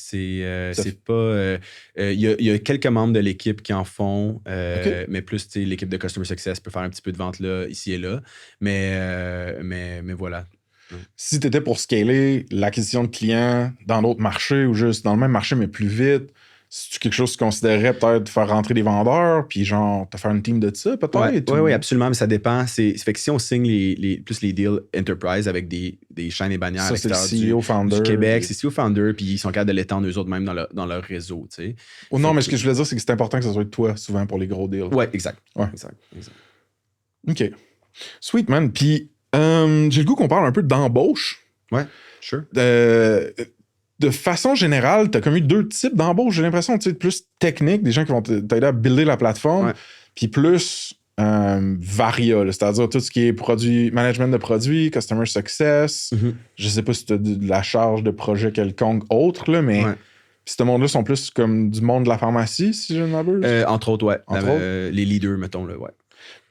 pas... Il y a quelques membres de l'équipe qui en font, mais plus l'équipe de Customer Success peut faire un petit peu de vente là, ici et là. Mais voilà. Si tu étais pour scaler l'acquisition de clients dans d'autres marchés ou juste dans le même marché mais plus vite, c'est quelque chose que tu considérerais peut-être de faire rentrer des vendeurs puis genre te faire une team de ça peut-être? Oui, absolument, mais ça dépend. Fait que si on signe plus les deals enterprise avec des chaînes et bannières à l'extérieur du Québec, c'est CEO Founder, puis ils sont capables de l'étendre eux autres même dans leur réseau. Tu sais. Non, mais ce que je voulais dire, c'est que c'est important que ça soit toi souvent pour les gros deals. Oui, exact. OK. Sweet, man. Puis j'ai le goût qu'on parle un peu d'embauche. Ouais, sure. De façon générale, tu as comme eu deux types d'embauche, j'ai l'impression, tu sais, plus technique, des gens qui vont t'aider à builder la plateforme, puis plus varia, c'est-à-dire tout ce qui est management de produits, customer success. Je sais pas si tu as de la charge de projet quelconque autre, là, mais ce monde-là sont plus comme du monde de la pharmacie, si je ne m'abuse. Entre autres, ouais. Les leaders, mettons, là, ouais.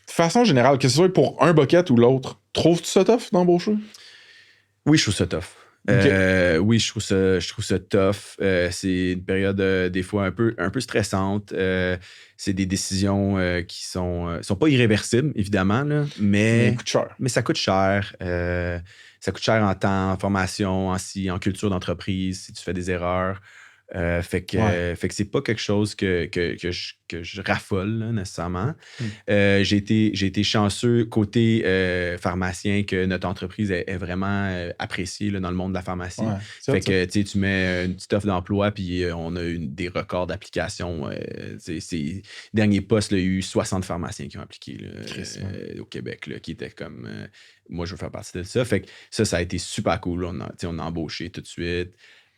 De façon générale, que ce soit pour un bucket ou l'autre, trouves-tu ça tough d'embaucher? Oui, je trouve ça tough. Okay. Oui, je trouve ça tough. C'est une période des fois un peu stressante. C'est des décisions qui sont pas irréversibles, évidemment, là, mais ça coûte cher. Ça coûte cher en temps, en formation, en culture d'entreprise, si tu fais des erreurs. Fait que c'est pas quelque chose que je raffole là, nécessairement. J'ai été chanceux côté pharmacien que notre entreprise est vraiment appréciée là, dans le monde de la pharmacie. Fait que tu mets une petite offre d'emploi puis on a des records d'application. Ces derniers postes, il y a eu 60 pharmaciens qui ont appliqué là, au Québec, là, qui étaient comme moi je veux faire partie de ça. Fait que ça a été super cool. On a embauché tout de suite.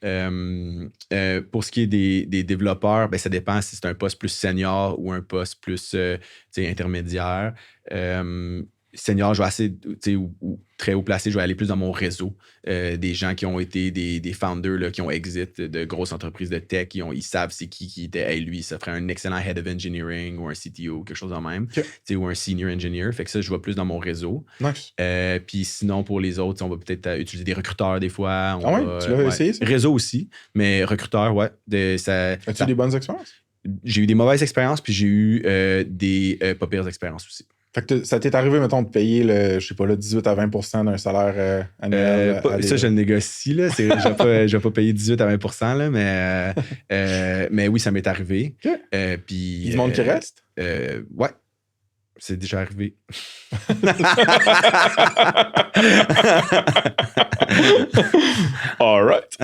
Pour ce qui est des développeurs, ben, ça dépend si c'est un poste plus senior ou un poste plus intermédiaire. Senior, je vais assez, ou très haut placé, je vais aller plus dans mon réseau. Des gens qui ont été des founders là, qui ont exit de grosses entreprises de tech, ils savent c'est qui était. Hey, lui, ça ferait un excellent head of engineering ou un CTO, quelque chose de même. Ou un senior engineer. Fait que ça, je vais plus dans mon réseau. Nice. Puis sinon, pour les autres, on va peut-être utiliser des recruteurs des fois. Tu l'as essayé, ça? Réseau aussi, mais recruteurs, ouais. As-tu eu des bonnes expériences? J'ai eu des mauvaises expériences, puis j'ai eu des pas pires expériences aussi. Fait que ça t'est arrivé, mettons, de payer le 18 à 20% d'un salaire annuel? Ça, je le négocie. Là. Je ne vais pas payer 18 à 20%, là, mais oui, ça m'est arrivé. Okay. Puis, il y a du monde qui reste? Ouais. C'est déjà arrivé. All right.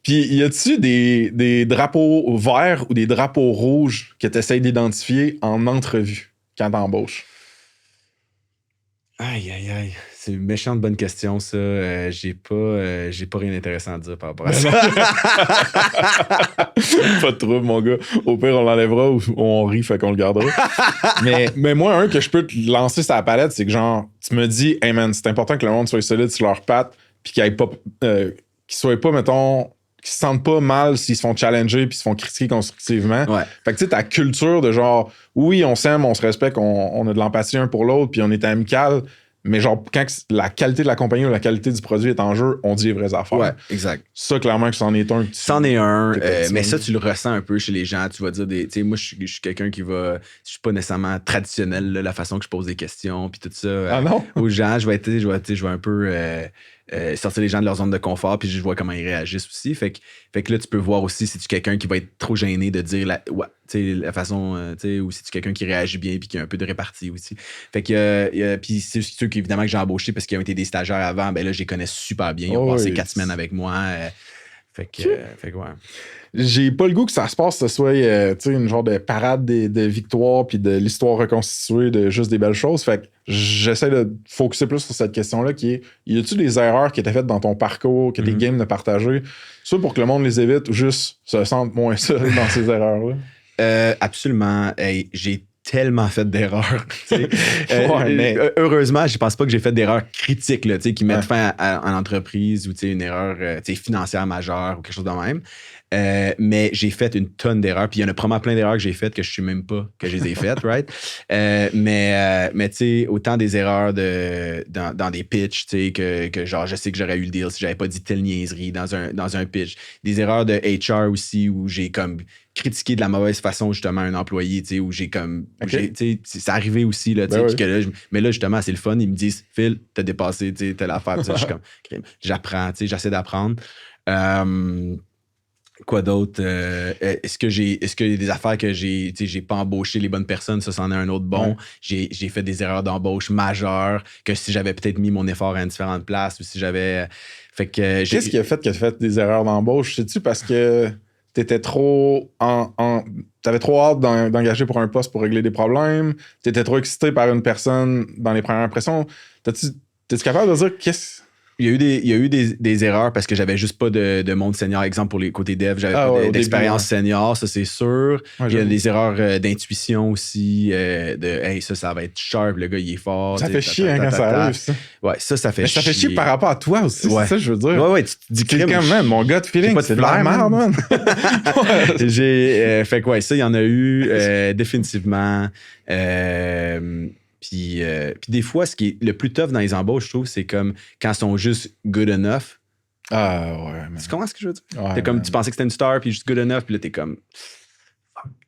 Puis, y a-tu des drapeaux verts ou des drapeaux rouges que tu essaies d'identifier en entrevue quand t'embauches? Aïe. C'est une méchante bonne question, ça. J'ai pas rien d'intéressant à dire par rapport à ça. Pas de trouble, mon gars. Au pire, on l'enlèvera ou on rit, fait qu'on le gardera. mais moi, un que je peux te lancer sur la palette, c'est que genre, tu me dis, hey man, c'est important que le monde soit solide sur leurs pattes, puis qu'ils soient pas, mettons, qu'ils se sentent pas mal s'ils se font challenger puis se font critiquer constructivement. Ouais. Fait que tu sais, ta culture de genre, oui, on s'aime, on se respecte, on a de l'empathie un pour l'autre, puis on est amical. Mais genre, quand la qualité de la compagnie ou la qualité du produit est en jeu, on dit les vraies affaires. Ouais, exact. Ça, clairement, que c'en est un. C'en est un, mais ça, tu le ressens un peu chez les gens. Tu vas dire tu sais, moi, je suis quelqu'un qui va. Je suis pas nécessairement traditionnel, là, la façon que je pose des questions, puis tout ça. Ah non? Aux gens, je vais un peu sortir les gens de leur zone de confort, puis je vois comment ils réagissent aussi. Fait que là, tu peux voir aussi si tu es quelqu'un qui va être trop gêné de dire la façon, ou si tu es quelqu'un qui réagit bien, puis qui a un peu de répartie aussi. Fait que, puis c'est ceux qui, évidemment, que j'ai embauchés parce qu'ils ont été des stagiaires avant, ben là, je les connais super bien. Ils ont passé 4 semaines avec moi. Fait que ouais. J'ai pas le goût que ça se passe, que ce soit une genre de parade de victoire puis de l'histoire reconstituée de juste des belles choses. Fait que j'essaie de focusser plus sur cette question-là qui est, y a-tu des erreurs qui étaient faites dans ton parcours, que t'es game de partager, soit pour que le monde les évite ou juste se sente moins seul dans ces erreurs-là? Absolument. Hey, j'ai tellement fait d'erreurs. Mais heureusement, je pense pas que j'ai fait d'erreurs critiques là, qui mettent fin à l'entreprise ou une erreur financière majeure ou quelque chose de même. Mais j'ai fait une tonne d'erreurs. Puis il y en a probablement plein d'erreurs que j'ai faites que je ne sais même pas que je les ai faites, right? Mais tu sais, autant des erreurs dans des pitchs, que genre, je sais que j'aurais eu le deal si j'avais pas dit telle niaiserie dans un pitch. Des erreurs de HR aussi où j'ai comme critiqué de la mauvaise façon justement un employé, où j'ai comme... c'est arrivé aussi, là, mais là, justement, c'est le fun. Ils me disent, Phil, t'as dépassé telle affaire. Je suis comme, j'apprends, j'essaie d'apprendre. Quoi d'autre? Est-ce qu'il y a des affaires que j'ai pas embauché les bonnes personnes? Ça, c'en est un autre bon. Ouais. J'ai fait des erreurs d'embauche majeures que si j'avais peut-être mis mon effort à une différente place ou si j'avais... Fait que qu'est-ce qui a fait que tu as fait des erreurs d'embauche? C'est-tu parce que t'étais trop t'avais trop hâte d'engager pour un poste pour régler des problèmes? T'étais trop excité par une personne dans les premières impressions? T'es-tu capable de dire qu'est-ce... Il y a eu des erreurs parce que j'avais juste pas de monde senior. Exemple, pour les côtés dev, j'avais pas d'expérience senior, ça c'est sûr. Ouais, il y a des erreurs d'intuition aussi, hey, ça va être sharp, le gars il est fort. Ça fait chier quand ça arrive, ça. Ouais, ça fait chier. Ça fait chier par rapport à toi aussi, c'est ça je veux dire. Ouais, tu te dis que quand même, mon gut feeling, c'est de la merde, man. Fait que ouais, ça, il y en a eu définitivement. Puis des fois, ce qui est le plus tough dans les embauches, je trouve, c'est comme quand ils sont juste good enough. Ah ouais. Tu comprends ce que je veux dire? Ouais, t'es comme, tu pensais que c'était une star, puis juste good enough, puis là, t'es comme...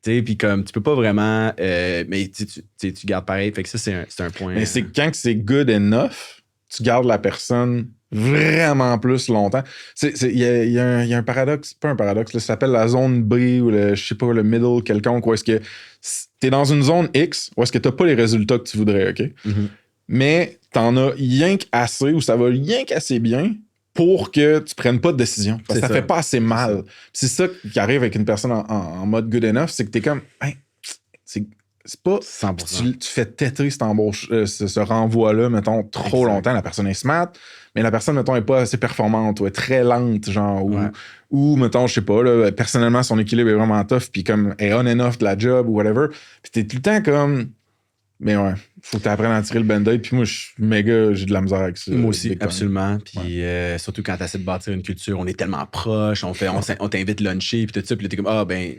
Tu sais, puis comme, tu peux pas vraiment... mais tu gardes pareil. Fait que ça, c'est un point... Mais c'est quand c'est good enough, tu gardes la personne vraiment plus longtemps. Il y a un paradoxe, pas un paradoxe, là, ça s'appelle la zone B ou je sais pas, le middle quelconque, où est-ce que t'es dans une zone X où est-ce que t'as pas les résultats que tu voudrais, OK? Mm-hmm. Mais t'en as rien qu'assez ou ça va rien qu'assez bien pour que tu prennes pas de décision. Parce que ça fait pas assez mal. C'est ça qui arrive avec une personne en mode good enough, c'est que t'es comme, hey, c'est pas 100%. Tu fais tétrer cette embauche, ce renvoi-là, mettons, trop longtemps. La personne est smart, mais la personne, mettons, est pas assez performante ou est très lente, genre, ou mettons, je sais pas, là, personnellement, son équilibre est vraiment tough, puis comme, est on and off de la job ou whatever. Puis t'es tout le temps comme... Mais ouais, faut que tu apprennes à tirer le band-aid. Puis moi, j'ai de la misère avec ça. Moi aussi, absolument. Puis surtout quand tu essaies de bâtir une culture, on est tellement proche, on t'invite luncher, puis tout ça, puis là, t'es comme,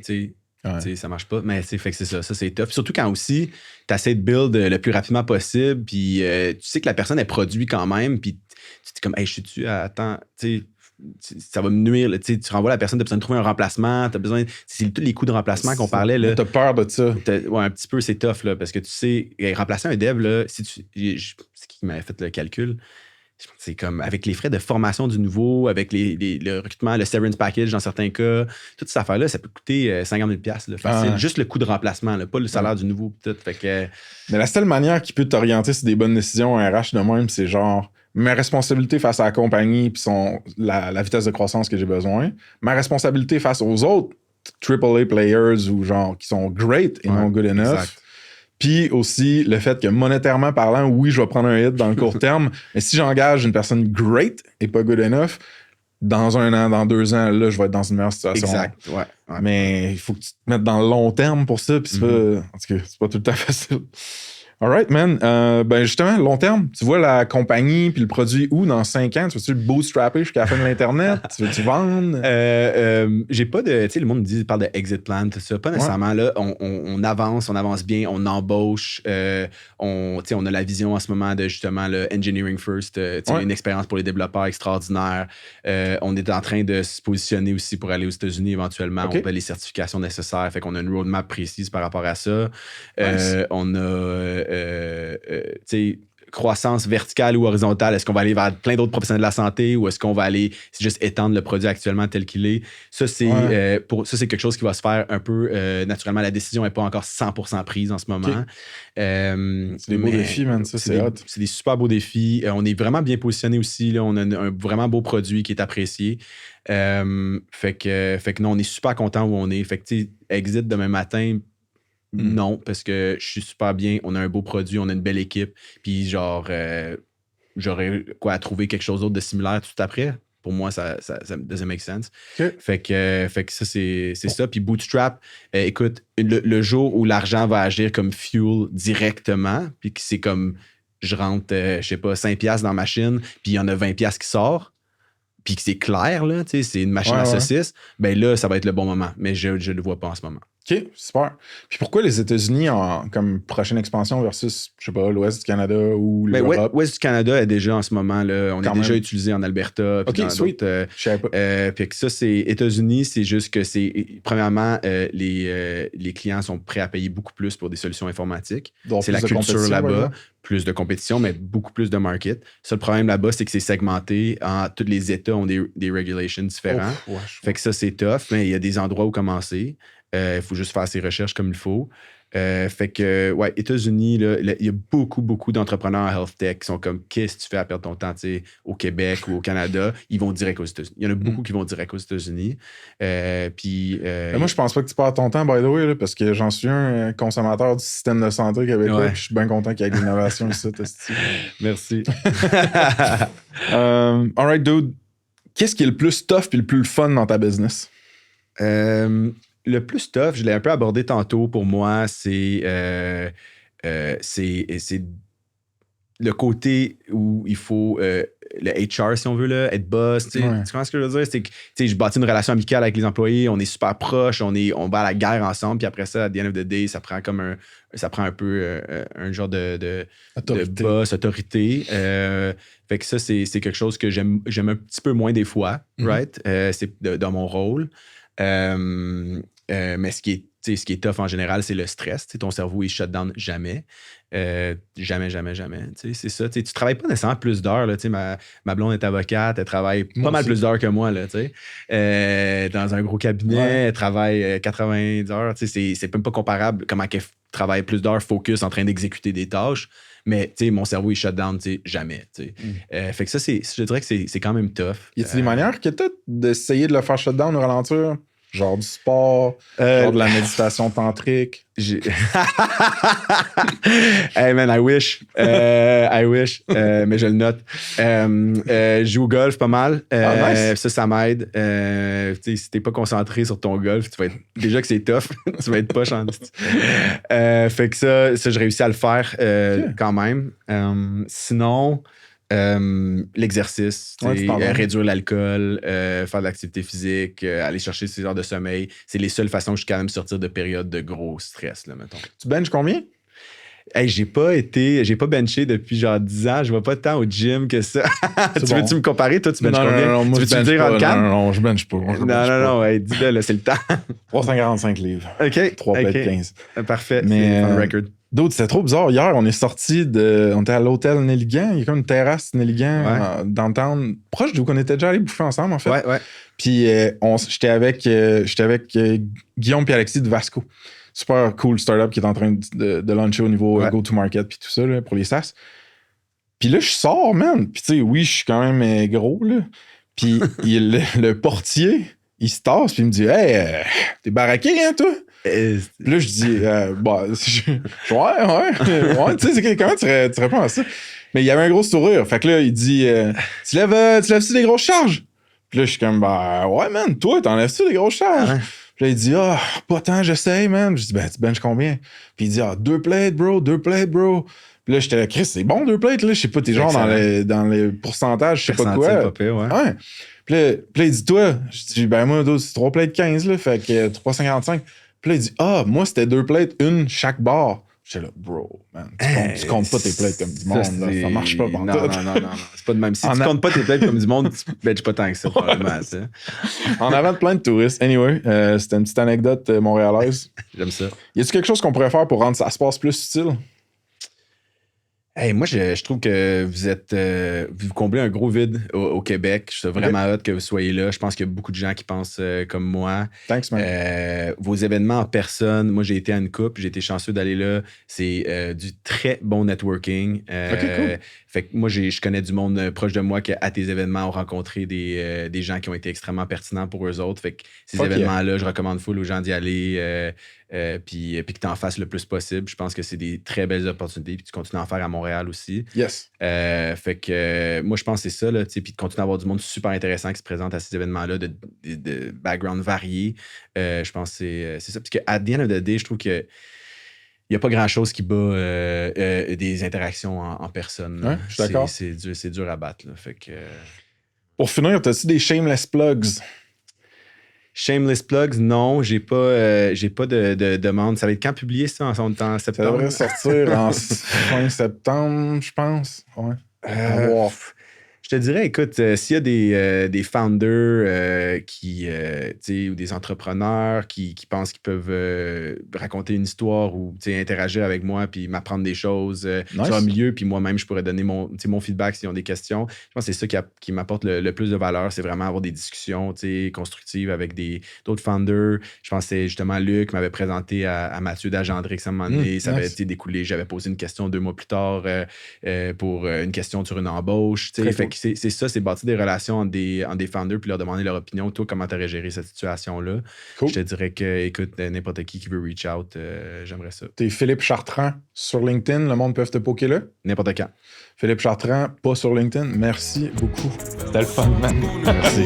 tu sais, ça marche pas. Mais fait que c'est ça c'est tough. Surtout quand aussi, tu essaies de build le plus rapidement possible, puis tu sais que la personne, elle produit quand même, puis tu es comme, hey, je suis-tu, attends, tu sais, ça va me nuire. Tu renvoies la personne, tu as besoin de trouver un remplacement, c'est tous les coûts de remplacement qu'on parlait. Là. T'as peur de ça. Ouais, un petit peu, c'est tough, là, parce que tu sais, remplacer un dev, là, c'est qui m'avait fait le calcul. C'est comme avec les frais de formation du nouveau, avec le recrutement, le severance package dans certains cas, toute cette affaire-là, ça peut coûter 50 000 $, là, facile. Juste le coût de remplacement, là, pas le salaire du nouveau. Tout, fait que... Mais la seule manière qui peut t'orienter sur des bonnes décisions RH de même, c'est genre ma responsabilité face à la compagnie puis la vitesse de croissance que j'ai besoin, ma responsabilité face aux autres AAA players ou genre qui sont great et non good enough. Puis aussi, le fait que monétairement parlant, oui, je vais prendre un hit dans le court terme, mais si j'engage une personne great et pas good enough, dans 1 an, dans 2 ans, là, je vais être dans une meilleure situation. Exact, ouais. Mais il faut que tu te mettes dans le long terme pour ça, puis c'est pas... En tout cas, c'est pas tout le temps facile. All right, man. Ben justement, long terme, tu vois la compagnie puis le produit où dans 5 ans? Tu veux-tu le bootstrapper jusqu'à la fin de l'Internet? Tu veux-tu vendre? J'ai pas de... Tu sais, le monde parle de exit plan, tout ça. Pas nécessairement. Là, on avance bien, on embauche. On a la vision en ce moment de justement le engineering first, une expérience pour les développeurs extraordinaire. On est en train de se positionner aussi pour aller aux États-Unis éventuellement. On fait les certifications nécessaires. Fait qu'on a une roadmap précise par rapport à ça. On a... croissance verticale ou horizontale, est-ce qu'on va aller vers plein d'autres professionnels de la santé ou est-ce qu'on va aller juste étendre le produit actuellement tel qu'il est? Ça, c'est c'est quelque chose qui va se faire un peu naturellement. La décision n'est pas encore 100% prise en ce moment. C'est des beaux défis, man. Ça, c'est hot. C'est des super beaux défis. On est vraiment bien positionné aussi. Là. On a un vraiment beau produit qui est apprécié. Fait que non, on est super content où on est. Fait que exit demain matin, non, parce que je suis super bien. On a un beau produit, on a une belle équipe. Puis genre, j'aurais quoi à trouver quelque chose d'autre de similaire tout après. Pour moi, ça doesn't make sense. Okay. Fait que ça, c'est ça. Puis Bootstrap, écoute, le jour où l'argent va agir comme fuel directement, puis que c'est comme, je rentre, je sais pas, 5$ dans la machine, puis il y en a 20$ qui sort, puis que c'est clair, là, tu sais, c'est une machine à saucisse, ben là, ça va être le bon moment. Mais je le vois pas en ce moment. OK, super. Puis pourquoi les États-Unis comme prochaine expansion versus, je sais pas, l'Ouest du Canada ou l'Europe? L'Ouest du Canada est déjà en ce moment, là, on est déjà utilisé en Alberta. OK, sweet. Je savais pas. Puis que ça, c'est États-Unis, c'est juste que c'est, premièrement, les clients sont prêts à payer beaucoup plus pour des solutions informatiques. Donc, c'est la culture là-bas. Plus de compétition, mais beaucoup plus de market. Ça, le problème là-bas, c'est que c'est segmenté. Tous les États ont des regulations différents. Fait que ça, c'est tough, mais il y a des endroits où commencer. Il faut juste faire ses recherches comme il faut. Fait que, États-Unis, il y a beaucoup, beaucoup d'entrepreneurs en health tech qui sont comme, qu'est-ce que tu fais à perdre ton temps au Québec ou au Canada? Ils vont direct aux États-Unis. Il y en a beaucoup qui vont direct aux États-Unis. Moi, je pense pas que tu perds ton temps, by the way, là, parce que j'en suis un consommateur du système de santé québécois. Je suis bien content qu'il y ait de l'innovation ici. Merci. All right, dude. Qu'est-ce qui est le plus tough et le plus fun dans ta business? Le plus tough, je l'ai un peu abordé tantôt pour moi, c'est le côté où il faut le HR, si on veut, là, être boss. Tu comprends ce que je veux dire? C'est que je bâtis une relation amicale avec les employés, on est super proches, on va à la guerre ensemble, puis après ça, à the end of the day, ça prend un peu un genre de boss, autorité. Fait que ça, c'est quelque chose que j'aime un petit peu moins des fois, right? C'est dans mon rôle. Mais ce qui est tough en général, c'est le stress. T'sais, ton cerveau, il shut down jamais. Jamais. C'est ça. Tu travailles pas nécessairement plus d'heures. Là, ma blonde est avocate, elle travaille pas mal plus d'heures que moi. Là, dans un gros cabinet, elle travaille 80 heures. C'est même pas comparable comment elle travaille plus d'heures focus en train d'exécuter des tâches. Mais mon cerveau, il shut down jamais. Fait que ça, je dirais que c'est quand même tough. Y a-t-il des manières que t'as d'essayer de le faire shut down ou ralentir? Genre du sport, genre de la méditation tantrique. Hey man, I wish. Mais je le note. Je joue au golf pas mal. Nice. Ça m'aide. Si t'es pas concentré sur ton golf, tu vas être. Déjà que c'est tough, tu vas être poche en fait que ça, je réussis à le faire quand même. Sinon. L'exercice, réduire l'alcool, faire de l'activité physique, aller chercher ses heures de sommeil, c'est les seules façons que je suis capable de sortir de périodes de gros stress, là, mettons. Tu benches combien? Hey, j'ai pas benché depuis genre 10 ans. Je vais pas tant au gym que ça. Veux-tu me comparer? Toi, tu benches combien? Non, tu veux-tu me dire en calme? Non, je benche pas. Non, ouais, dis-le, là, c'est le temps. 345 livres. OK. 3 plates 15. Parfait, mais, c'est on record. D'autres, c'était trop bizarre. Hier, on est sorti on était à l'hôtel Nelligan. Il y a comme une terrasse Nelligan downtown, proche d'où on était déjà allé bouffer ensemble, en fait. Ouais. Puis j'étais avec Guillaume et Alexis de Vasco. Super cool startup qui est en train de lancer au niveau go-to-market puis tout ça là, pour les SaaS. Puis là, je sors, man. Puis tu sais, oui, je suis quand même gros, là. Puis le portier, il se tasse puis il me dit « Hey, t'es baraqué, hein, toi? » Puis là, je dis, ouais, tu sais, comment tu réponds à ça? Mais il y avait un gros sourire. Fait que là, il dit, tu lèves-tu des grosses charges? Puis là, je suis comme, ouais, man, toi, t'enlèves-tu des grosses charges? Puis là, il dit, pas tant, j'essaye, man. Je dis, tu benches combien? Puis il dit, 2 plates, bro. Puis là, j'étais là, Chris, c'est bon, 2 plates, là. Je sais pas, t'es genre dans les pourcentages, je sais pas quoi. Ouais. Puis là, il dit, toi, je dis, moi, c'est 3 plates 15, là. Fait que 3,55. Puis là, il dit, moi, c'était 2 plates, une chaque barre. J'étais là, bro, man, tu comptes pas tes plates comme du monde, là, ça marche pas pour non, c'est pas de même. Si tu comptes pas tes plates comme du monde, tu benches pas tant que ça, probablement. En avant de plein de touristes. Anyway, c'était une petite anecdote montréalaise. J'aime ça. Y a-t-il quelque chose qu'on pourrait faire pour rendre ça se passe plus utile? Hey, moi, je trouve que vous comblez un gros vide au Québec. Je suis vraiment hâte que vous soyez là. Je pense qu'il y a beaucoup de gens qui pensent comme moi. Thanks, man. Vos événements en personne, moi, j'ai été à une coupe, j'ai été chanceux d'aller là. C'est du très bon networking. Cool. Fait que moi, je connais du monde proche de moi qui, à tes événements, ont rencontré des gens qui ont été extrêmement pertinents pour eux autres. Fait que ces événements-là, je recommande full aux gens d'y aller. Puis que tu en fasses le plus possible. Je pense que c'est des très belles opportunités. Puis tu continues à en faire à Montréal aussi. Yes. Fait que moi, je pense que c'est ça. Là, puis de continuer à avoir du monde super intéressant qui se présente à ces événements-là de background variés. Je pense que c'est ça. Parce qu'à the end of the day, je trouve que il n'y a pas grand-chose qui bat des interactions en personne. Ouais, je suis d'accord. C'est dur à battre. Là. Fait que, Pour finir, as-tu des shameless plugs? Shameless plugs, non, j'ai pas de demande. Ça va être quand publié ça en septembre? Ça devrait sortir en fin septembre, je pense. Ouais. Je te dirais, écoute, s'il y a des founders ou des entrepreneurs qui pensent qu'ils peuvent raconter une histoire ou interagir avec moi puis m'apprendre des choses sur un milieu, puis moi-même, je pourrais donner mon feedback s'ils ont des questions. Je pense que c'est ça qui m'apporte le plus de valeur, c'est vraiment avoir des discussions constructives avec d'autres founders. Je pense que c'est justement Luc qui m'avait présenté à Mathieu d'Agendrix à un moment donné. Ça avait découlé. J'avais posé une question 2 mois plus tard pour une question sur une embauche. Fait que c'est ça, c'est bâtir des relations entre des founders puis leur demander leur opinion. Toi, comment tu aurais géré cette situation-là? Cool. Je te dirais que, écoute, n'importe qui veut reach out, j'aimerais ça. T'es Philippe Chartrand sur LinkedIn. Le monde peut te poker là? N'importe quand. Philippe Chartrand, pas sur LinkedIn. Merci beaucoup. C'était le fun, man. Merci.